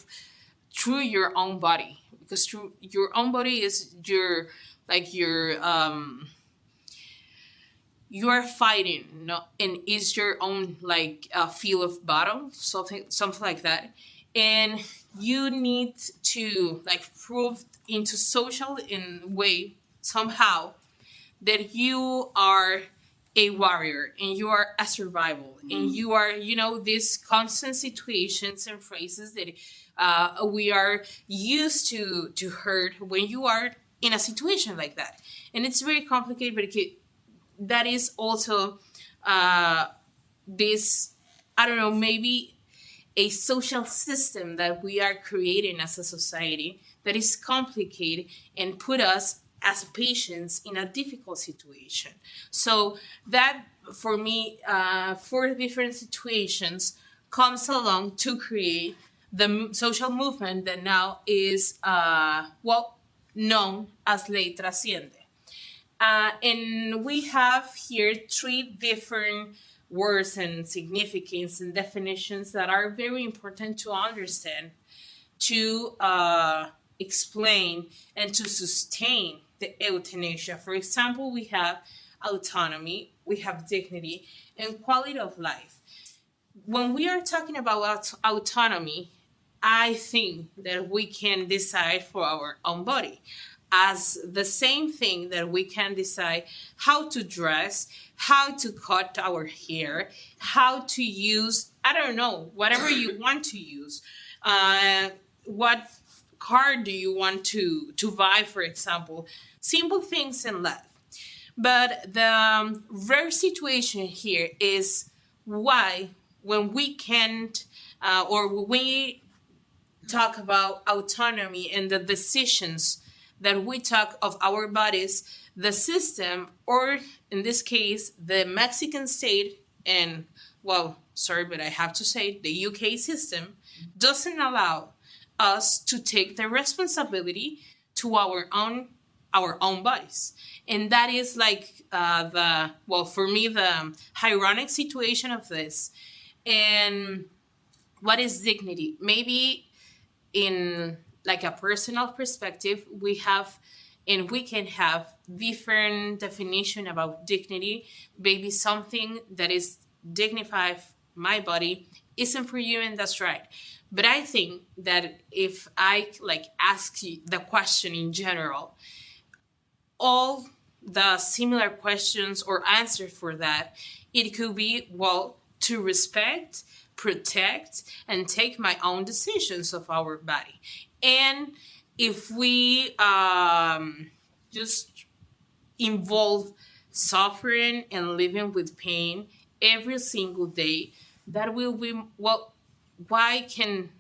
through your own body because through your own body is you are fighting, and is your own field of battle, something like that, and you need to prove into social in way somehow that you are a warrior and you are a survival and you are these constant situations and phrases that we are used to heard when you are in a situation like that, and it's very complicated, but that is also this, I don't know, maybe a social system that we are creating as a society that is complicated and put us as patients in a difficult situation. So that, for me, 4 different situations comes along to create the social movement that now is, known as Ley Trasciende. And we have here 3 different words and significance and definitions that are very important to understand, to explain, and to sustain the euthanasia. For example, we have autonomy, we have dignity, and quality of life. When we are talking about autonomy, I think that we can decide for our own body, as the same thing that we can decide how to dress, how to cut our hair, how to use, I don't know, whatever you want to use. What car do you want to buy, for example? Simple things in life. But the rare situation here is why when we can't, or when we talk about autonomy and the decisions that we talk of our bodies, the system, or in this case, the Mexican state, and sorry, but I have to say the UK system doesn't allow us to take the responsibility to our own bodies. And that is for me, the ironic situation of this. And what is dignity? Maybe in a personal perspective, we can have different definition about dignity. Maybe something that is dignified my body isn't for you, and that's right. But I think that if I ask you the question in general, all the similar questions or answers for that, it could be, to respect, protect, and take my own decisions of our body. And if we just involve suffering and living with pain every single day, that will be, why can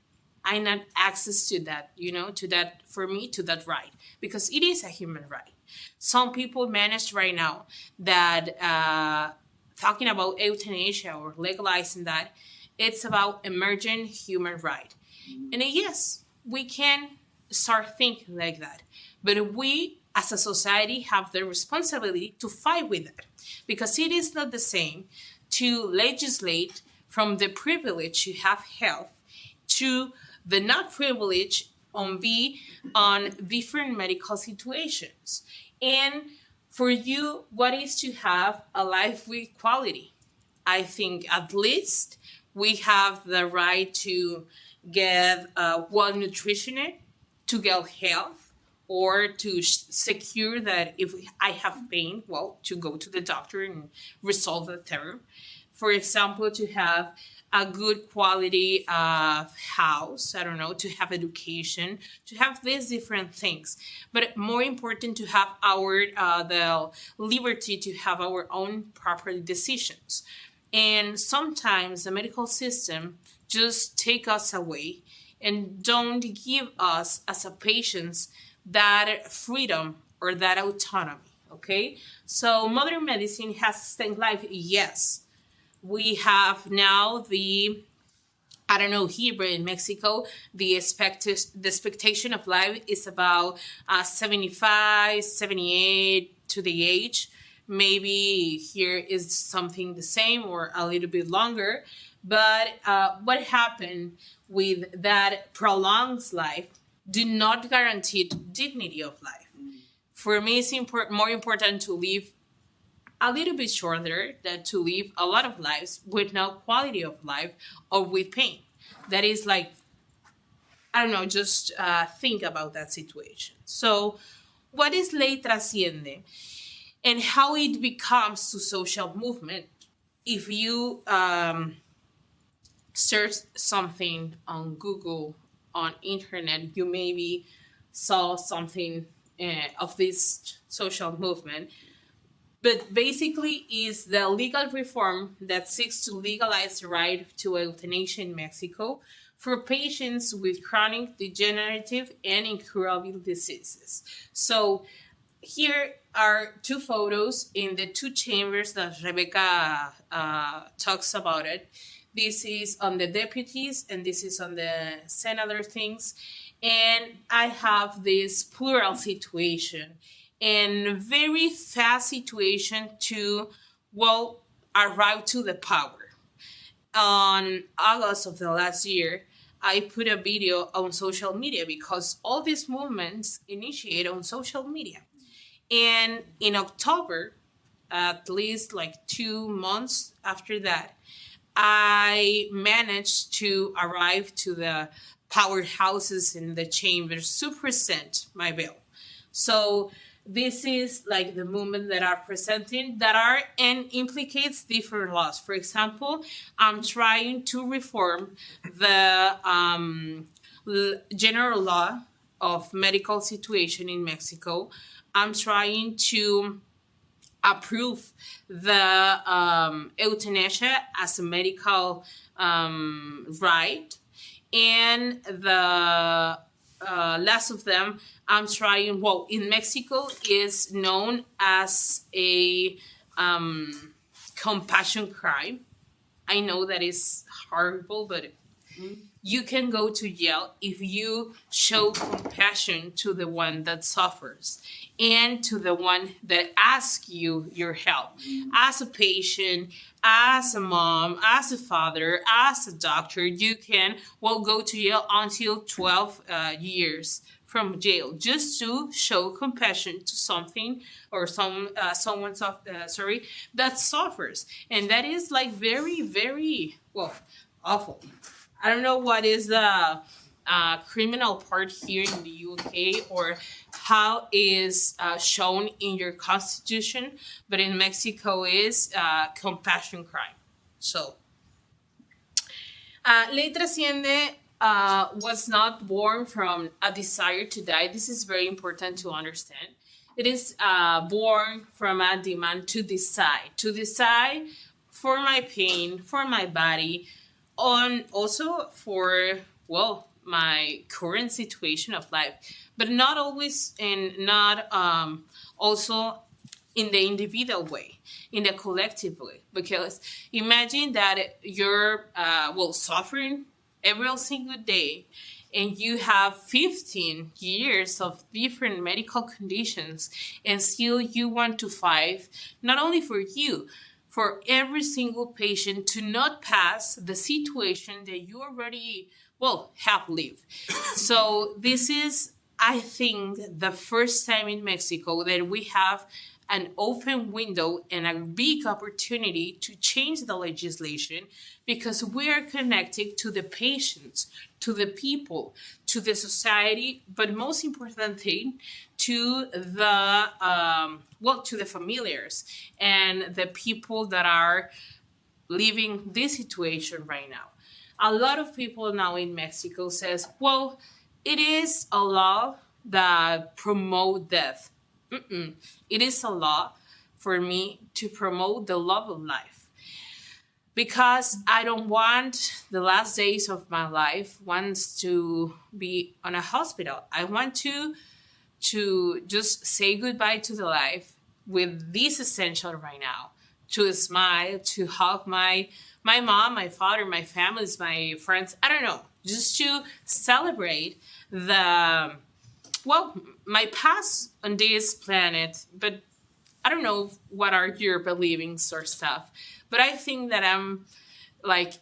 I not access to that, to that, for me, to that right? Because it is a human right. Some people manage right now that talking about euthanasia or legalizing that, it's about emerging human right. And yes, we can start thinking like that. But we, as a society, have the responsibility to fight with it. Because it is not the same to legislate from the privilege you have health to the not privilege on different medical situations. And for you, what is to have a life with quality? I think at least we have the right to get one nutritionist to get health, or to secure that if I have pain, well, to go to the doctor and resolve the term. For example, to have a good quality house, I don't know, to have education, to have these different things. But more important, to have the liberty to have our own proper decisions. And sometimes the medical system just take us away and don't give us as a patients that freedom or that autonomy, okay? So modern medicine has sustained life, yes. We have now here, but in Mexico, the expectation of life is about 75, 78 to the age. Maybe here is something the same or a little bit longer. But what happened with that prolonged life did not guarantee dignity of life. For me, it's more important to live a little bit shorter than to live a lot of lives with no quality of life or with pain. That is like, I don't know, just think about that situation. So what is Ley Trasciende and how it becomes to social movement? If you search something on Google, on internet, you maybe saw something of this social movement. But basically is the legal reform that seeks to legalize the right to euthanasia in Mexico for patients with chronic, degenerative, and incurable diseases. So here are two photos in the two chambers that Rebeca talks about it. This is on the deputies and this is on the senator things. And I have this plural situation and very fast situation to, well, arrive to the power. On August of the last year, I put a video on social media because all these movements initiate on social media. And in October, at least like 2 months after that, I managed to arrive to the powerhouses in the chambers to present my bill. So this is like the movement that are presenting that are and implicates different laws. For example, I'm trying to reform the general law of medical situation in Mexico. I'm trying to approve the euthanasia as a medical right. And the last of them, I'm trying, well, in Mexico is known as a compassion crime. I know that is horrible, but you can go to jail if you show compassion to the one that suffers and to the one that asks you your help. As a patient, as a mom, as a father, as a doctor, you can, well, go to jail until 12 years from jail just to show compassion to something or someone that suffers. And that is like very, very, well, awful. I don't know what is the criminal part here in the UK or how is shown in your constitution, but in Mexico is compassion crime. So, Ley Trasciende was not born from a desire to die. This is very important to understand. It is born from a demand to decide for my pain, for my body, and also for, well, my current situation of life, but not always and not also in the individual way, in the collective way. Because imagine that you're suffering every single day and you have 15 years of different medical conditions and still you want to fight not only for you, for every single patient to not pass the situation that you already, have lived. So this is I think the first time in Mexico that we have an open window and a big opportunity to change the legislation, because we are connected to the patients, to the people, to the society, but most important thing, to the to the familiars and the people that are living this situation right now. A lot of people now in Mexico says, well, it is a law that promote death. It is a law for me to promote the love of life, because I don't want the last days of my life once to be on a hospital. I want to just say goodbye to the life with this essential right now, to smile, to hug my mom, my father, my families, my friends. I don't know, just to celebrate my past on this planet. But I don't know what are your beliefs or stuff, but I think that I'm like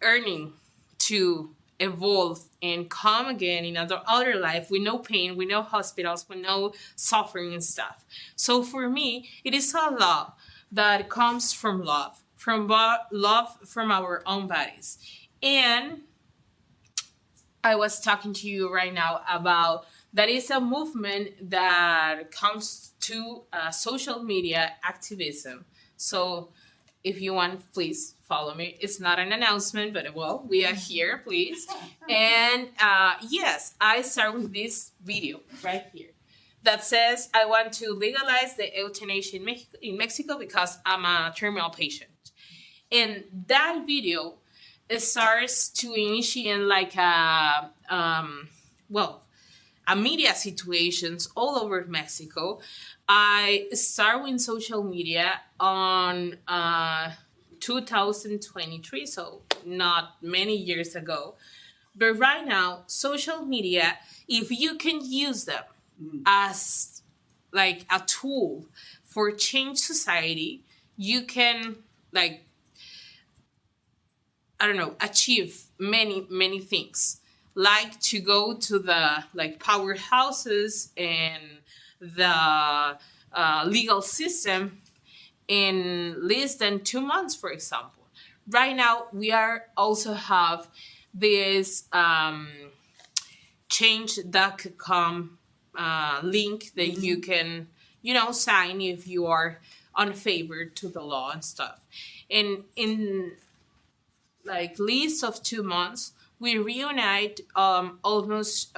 earning to evolve and come again in other life with no pain, with no hospitals, with no suffering and stuff. So for me, it is a law that comes from love from our own bodies. And I was talking to you right now about that is a movement that comes to social media activism. So if you want, please follow me. It's not an announcement, but well, we are here, please. And yes, I start with this video right here that says, I want to legalize the euthanasia in Mexico because I'm a terminal patient. And that video, it starts to initiate like a media situations all over Mexico. I start with social media on 2023, so not many years ago. But right now, social media, if you can use them as like a tool for change society, you can achieve many things, like to go to the powerhouses and the legal system in less than 2 months, for example. Right now, we are also have this change.com link that you can, sign if you are unfavored to the law and stuff. And in least of 2 months, we reunite almost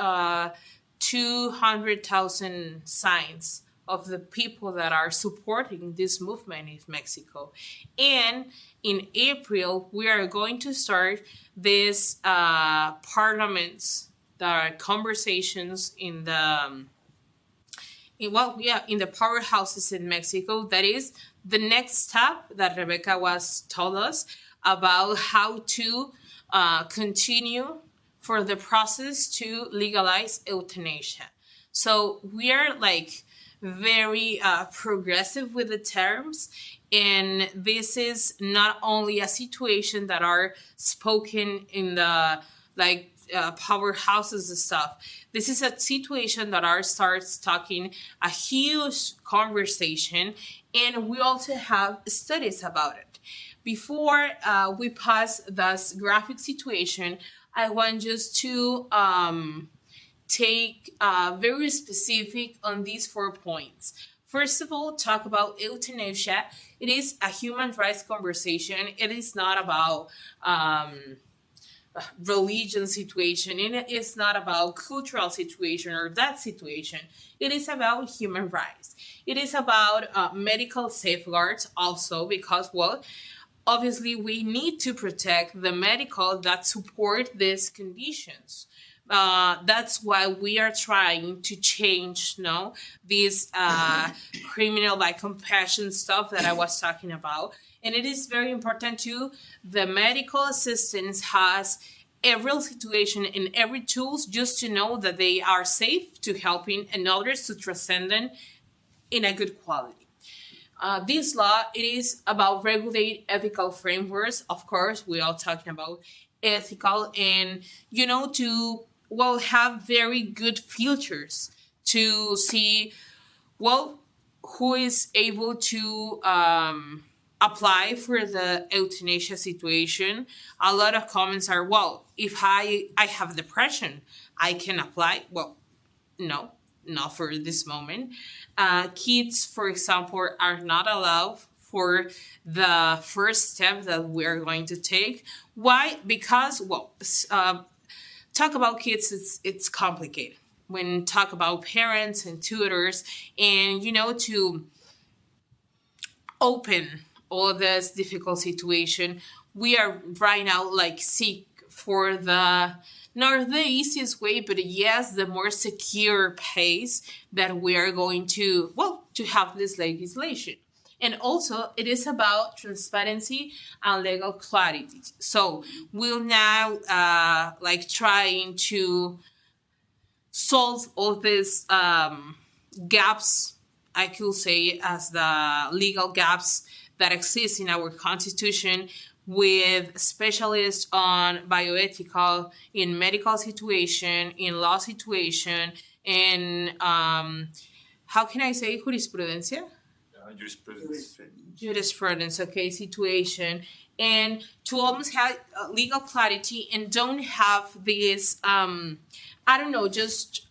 200,000 signs of the people that are supporting this movement in Mexico. And in April, we are going to start this parliaments, the conversations in the powerhouses in Mexico. That is the next step that Rebeca was told us about how to continue for the process to legalize euthanasia. So we are very progressive with the terms, and this is not only a situation that are spoken in the powerhouses and stuff. This is a situation that starts talking a huge conversation, and we also have studies about it. Before we pass this graphic situation, I want just to take very specific on these 4 points. First of all, talk about euthanasia. It is a human rights conversation. It is not about religion situation. It is not about cultural situation or that situation. It is about human rights. It is about medical safeguards also, because, obviously we need to protect the medical that support these conditions. That's why we are trying to change, this criminal compassion stuff that I was talking about. And it is very important too. The medical assistance has every situation and every tools just to know that they are safe to helping and others to transcend in a good quality. This law, it is about regulate ethical frameworks. Of course, we are talking about ethical and, to have very good filters to see, well, who is able to apply for the euthanasia situation. A lot of comments are, well, if I have depression, I can apply. Well, no, not for this moment. Kids, for example, are not allowed for the first step that we are going to take. Why? Because, talk about kids, it's complicated. When talk about parents and tutors, and to open all this difficult situation, we are right now seek for the not the easiest way, but yes, the more secure pace that we are going to have this legislation. And also, it is about transparency and legal clarity. So we'll now trying to solve all these gaps, I could say, as the legal gaps that exist in our constitution, with specialists on bioethical, in medical situation, in law situation, in how can I say jurisprudencia? Jurisprudence, okay, situation, and to almost have legal clarity and don't have this, just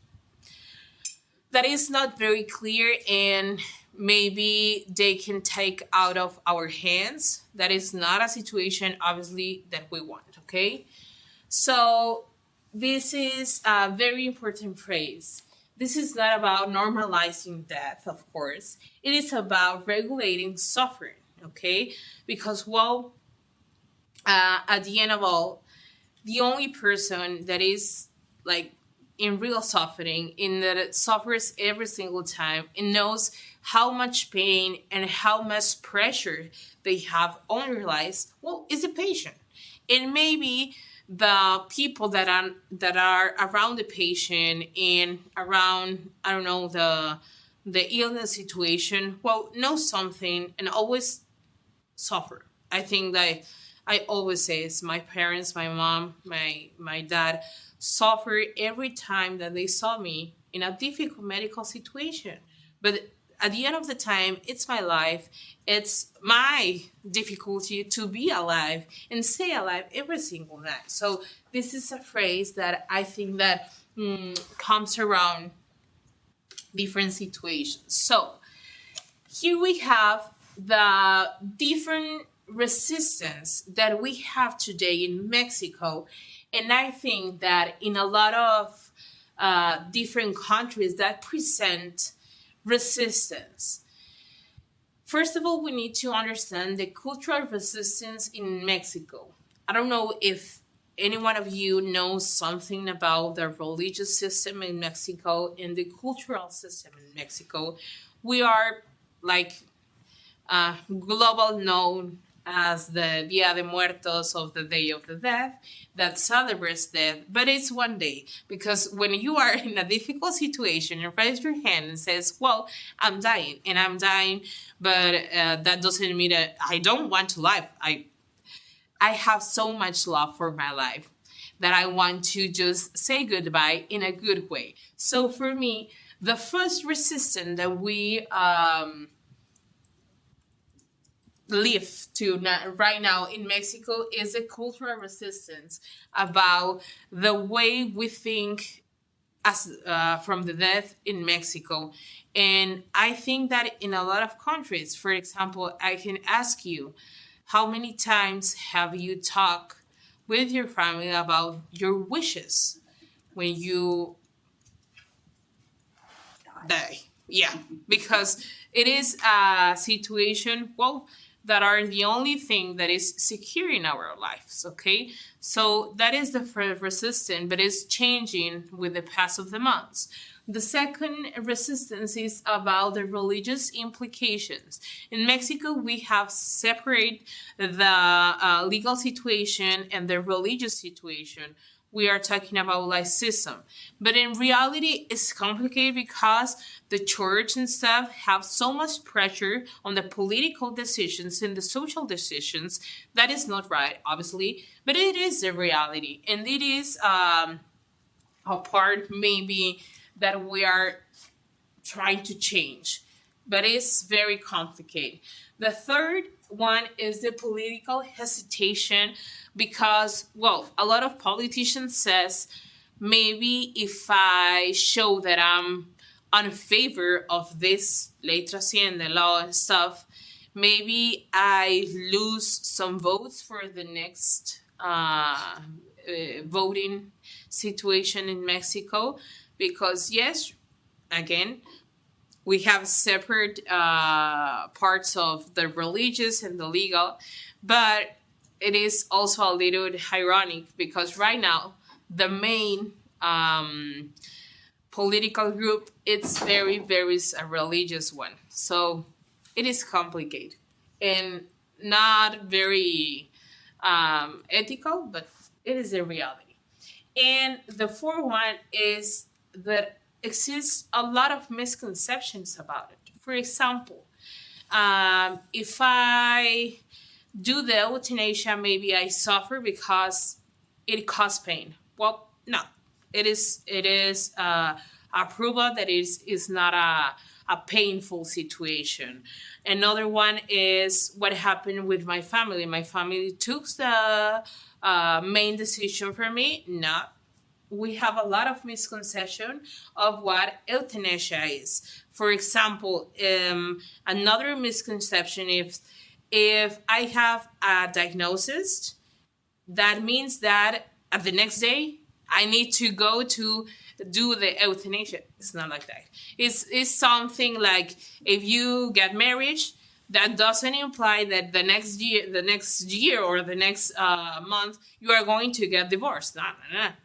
that is not very clear, and maybe they can take out of our hands. That is not a situation, obviously, that we want, okay? So this is a very important phrase. This is not about normalizing death, of course. It is about regulating suffering, okay? Because, at the end of all, the only person that is in real suffering, in that it suffers every single time and knows how much pain and how much pressure they have on their lives, is the patient. And maybe the people that are around the patient and around, the illness situation, know something and always suffer. I think that I always say it's my parents, my mom, my dad suffer every time that they saw me in a difficult medical situation. But at the end of the time, it's my life. It's my difficulty to be alive and stay alive every single night. So this is a phrase that I think that comes around different situations. So here we have the different resistance that we have today in Mexico. And I think that in a lot of different countries that present resistance. First of all, we need to understand the cultural resistance in Mexico. I don't know if any one of you knows something about the religious system in Mexico and the cultural system in Mexico. We are global known as the Dia de Muertos, of the Day of the Dead, that celebrates death, but it's one day. Because when you are in a difficult situation, you raise your hand and says, I'm dying, but that doesn't mean that I don't want to live. I have so much love for my life that I want to just say goodbye in a good way. So for me, the first resistance that we live to right now in Mexico is a cultural resistance about the way we think as from the death in Mexico. And I think that in a lot of countries, for example, I can ask you, how many times have you talked with your family about your wishes when you die? Yeah, because it is a situation, that are the only thing that is secure in our lives, okay? So that is the first resistance, but it's changing with the pass of the months. The second resistance is about the religious implications. In Mexico, we have separated the legal situation and the religious situation. We are talking about laicism. But in reality, it's complicated because the church and stuff have so much pressure on the political decisions and the social decisions. That is not right, obviously, but it is the reality. And it is a part maybe that we are trying to change, but it's very complicated. The third one is the political hesitation because, well, a lot of politicians says maybe if I show that I'm in favor of this ley Trasciende law and stuff, maybe I lose some votes for the next voting situation in Mexico because, yes, again, we have separate parts of the religious and the legal, but it is also a little ironic because right now the main political group, it's very, very a religious one. So it is complicated and not very ethical, but it is a reality. And the fourth one is that exists a lot of misconceptions about it. For example, if I do the euthanasia, maybe I suffer because it causes pain. Well, no, it is approval that is not a painful situation. Another one is what happened with my family. My family took the main decision for me. No, we have a lot of misconception of what euthanasia is. For example, another misconception if I have a diagnosis, that means that at the next day I need to go to do the euthanasia. It's not like that. It's something like if you get married, that doesn't imply that the next year or the next month you are going to get divorced. No.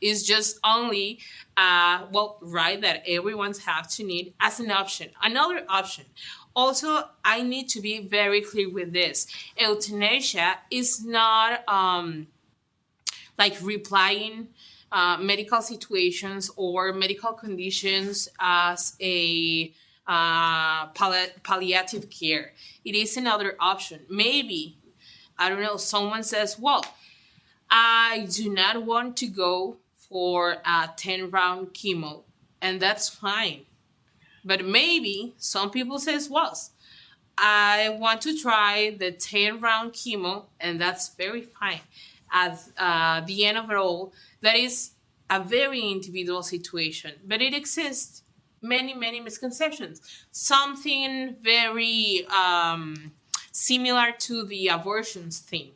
It's just only right that everyone's have to need as an option. Another option. Also, I need to be very clear with this. Euthanasia is not like replying medical situations or medical conditions as a palliative care. It is another option. Maybe, I don't know, someone says, well, I do not want to go for a 10-round chemo, and that's fine. But maybe some people says, well, I want to try the 10-round chemo, and that's very fine. At the end of it all, that is a very individual situation, but it exists many, many misconceptions. Something very similar to the abortions thing,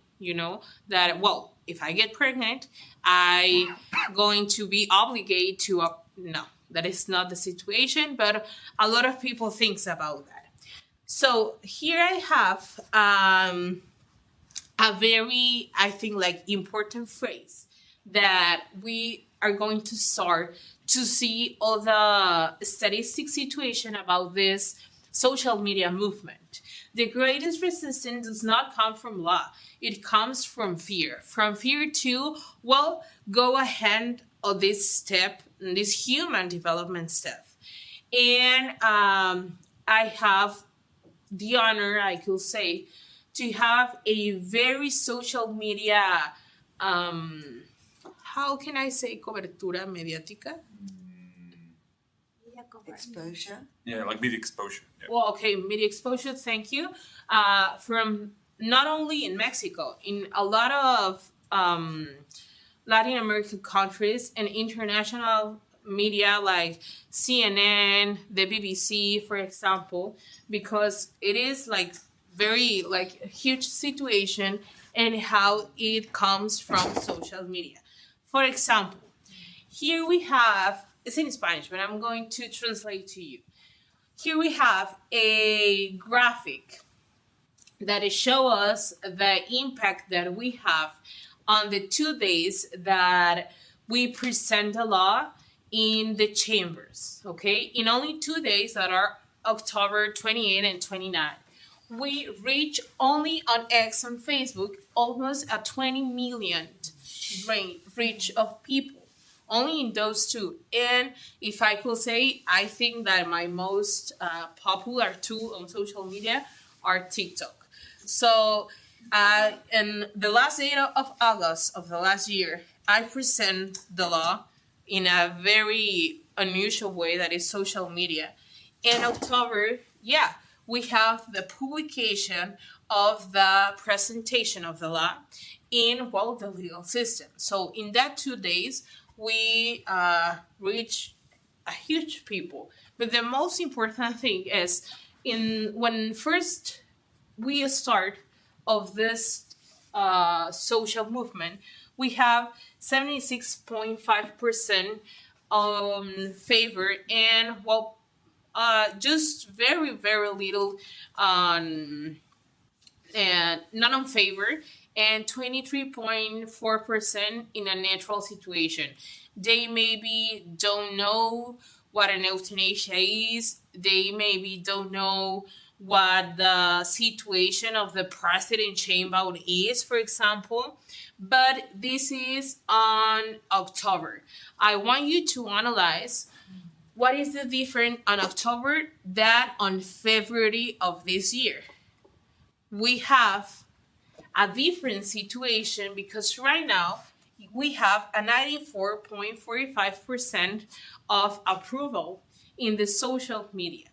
that, well, if I get pregnant, I'm going to be obligated to, no, that is not the situation, but a lot of people think about that. So here I have a very, I think, like important phrase that we are going to start to see all the statistic situation about this social media movement. The greatest resistance does not come from law. It comes from fear. From fear to, well, go ahead of this step, this human development step. And I have the honor, I could say, to have a very social media, how can I say, cobertura mediática? Exposure. Yeah, like media exposure. Yeah. Well, okay, media exposure, thank you. From not only in Mexico, in a lot of Latin American countries and international media like CNN, the BBC, for example, because it is like very like a huge situation and how it comes from social media. For example, here we have, it's in Spanish, but I'm going to translate to you. Here we have a graphic that shows us the impact that we have on the 2 days that we present the law in the chambers, okay? In only 2 days that are October 28 and 29. We reach only on X on Facebook almost a 20 million reach of people. Only in those two. And if I could say, I think that my most popular tool on social media are TikTok. So in the last day of August of the last year, I present the law in a very unusual way, that is social media. In October, we have the publication of the presentation of the law in, the legal system. So in that 2 days, we reach a huge people. But the most important thing is when first we start of this social movement, we have 76.5% favor, and just very, very little and not on favor, and 23.4% in a neutral situation. They maybe don't know what an euthanasia is. They maybe don't know what the situation of the president Sheinbaum is, for example. But this is on October. I want you to analyze what is the difference on October than on February of this year. We have a different situation because right now we have a 94.45% of approval in the social media.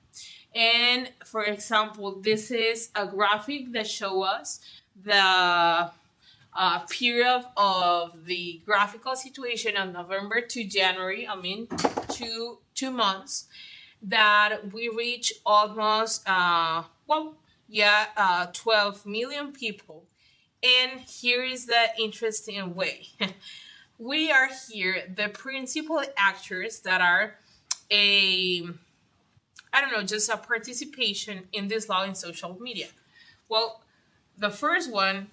And for example, this is a graphic that shows us the period of the graphical situation of November to January, two months, that we reach almost 12 million people. And here is the interesting way. We are here, the principal actors that are just a participation in this law in social media. Well, the first one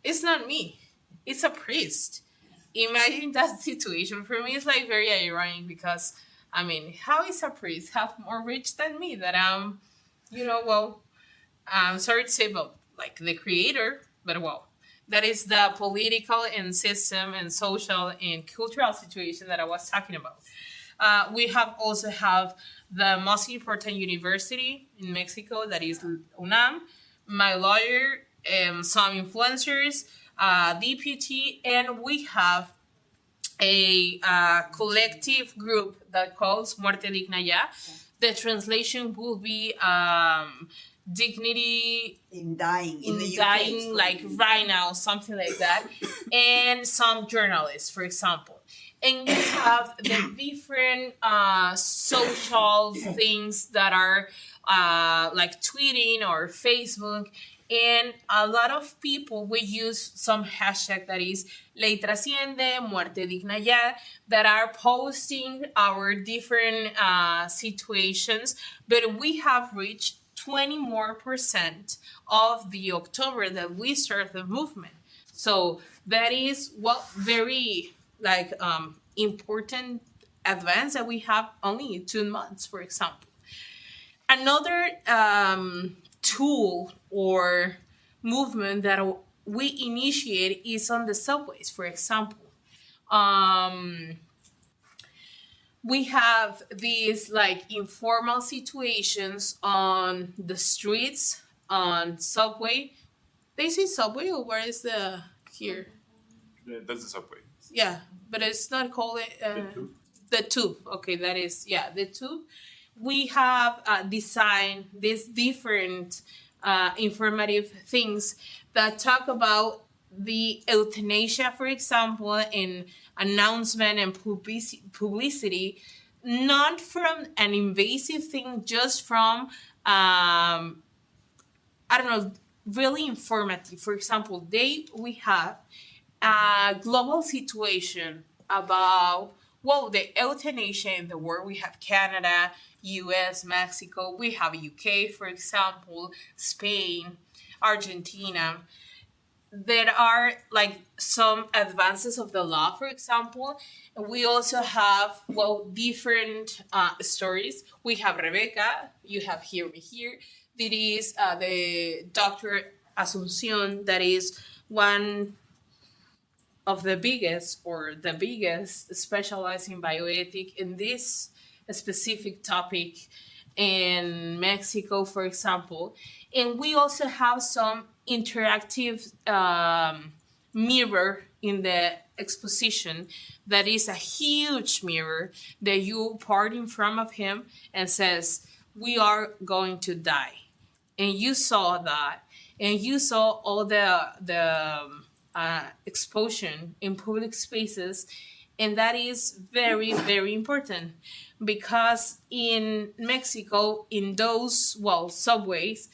is not me. It's a priest. Imagine that situation. For me, it's like very ironic because, how is a priest have more rich than me that I'm sorry to say, but like the creator, but that is the political and system and social and cultural situation that I was talking about. We also have the most important university in Mexico, that is UNAM, my lawyer, some influencers, DPT, and we have a collective group that calls Muerte Digna Ya. The translation will be dignity in dying, in the UK, dying, like right now, something like that, and some journalists, for example. And we have the different social things that are like tweeting or Facebook, and a lot of people will use some hashtag that is Ley Trasciende, Muerte Digna Ya, that are posting our different situations, but we have reached 20% more of the October that we start the movement. So that is very important advance that we have only 2 months, for example. Another tool or movement that we initiate is on the subways, for example. We have these informal situations on the streets, on subway. They say subway, or where is the here? Yeah, that's the subway. Yeah, but it's not called the tube. Okay, that is, the tube. We have designed these different informative things that talk about the euthanasia, for example, in announcement and publicity, not from an invasive thing, just from, really informative. For example, we have a global situation about, the euthanasia in the world. We have Canada, US, Mexico. We have UK, for example, Spain, Argentina. There are some advances of the law, for example. We also have, different stories. We have Rebeca, you have here. That is the Dr. Asuncion, that is one of the biggest specialized in bioethics in this specific topic in Mexico, for example. And we also have some interactive mirror in the exposition that is a huge mirror that you part in front of him and says, we are going to die. And you saw that, and you saw all the exposure in public spaces, and that is very, very important, because in Mexico, in those, subways,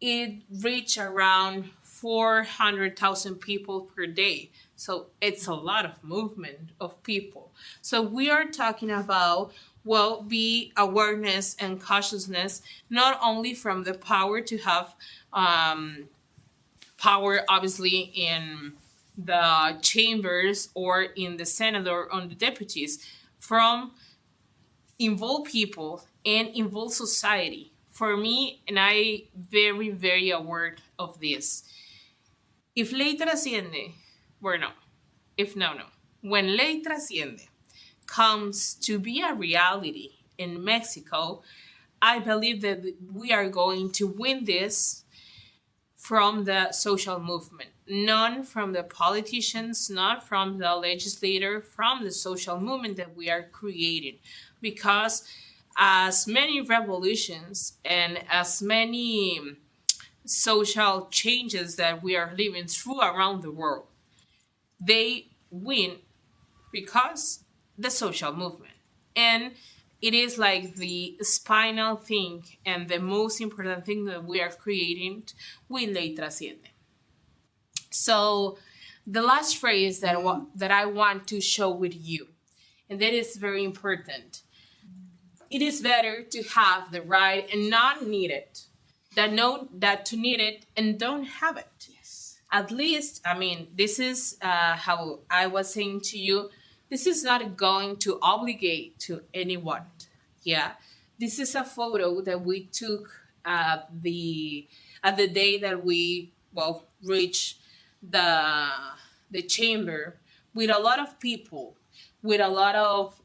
it reached around 400,000 people per day. So it's a lot of movement of people. So we are talking about, be awareness and consciousness, not only from the power to have power, obviously, in the chambers or in the Senate or on the deputies, from involve people and involve society. For me, and I very, very aware of this, if ley trasciende, when ley trasciende comes to be a reality in Mexico, I believe that we are going to win this from the social movement, not from the politicians, not from the legislator, from the social movement that we are creating. Because as many revolutions and as many social changes that we are living through around the world, they win because the social movement. And it is like the spinal thing and the most important thing that we are creating with Ley Trasciende. So the last phrase that I want to show with you, and that is very important. It is better to have the right and not need it than know that to need it and don't have it. Yes. At least, this is how I was saying to you, this is not going to obligate to anyone. Yeah. This is a photo that we took at the day that we, reached the chamber with a lot of people, with a lot of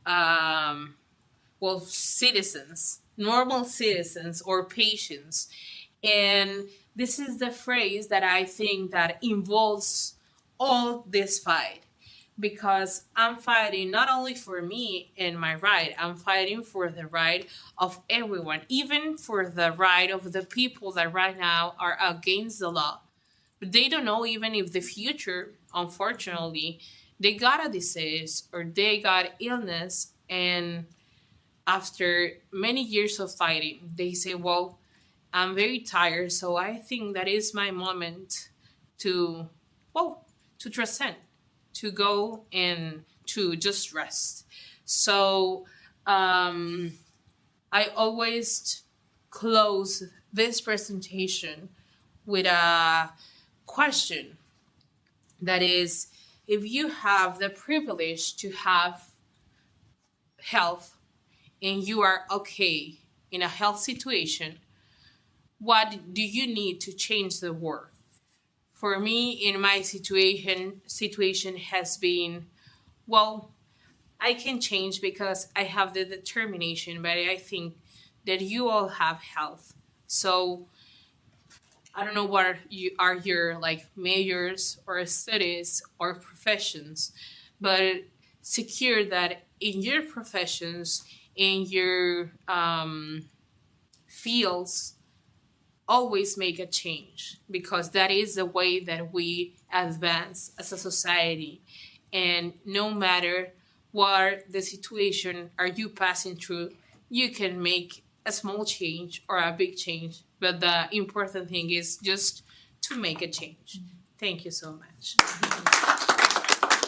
citizens, normal citizens or patients. And this is the phrase that I think that involves all this fight, because I'm fighting not only for me and my right, I'm fighting for the right of everyone, even for the right of the people that right now are against the law. But they don't know even if the future, unfortunately, they got a disease or they got illness, and after many years of fighting, they say, I'm very tired, so I think that is my moment to transcend, to go and to just rest. So I always close this presentation with a question that is, if you have the privilege to have health and you are okay in a health situation, what do you need to change the world? For me, in my situation has been, I can change because I have the determination, but I think that you all have health. So I don't know what you are your majors or studies or professions, but secure that in your professions, in your fields, always make a change, because that is the way that we advance as a society. And no matter what the situation are you passing through, you can make a small change or a big change. But the important thing is just to make a change. Thank you so much.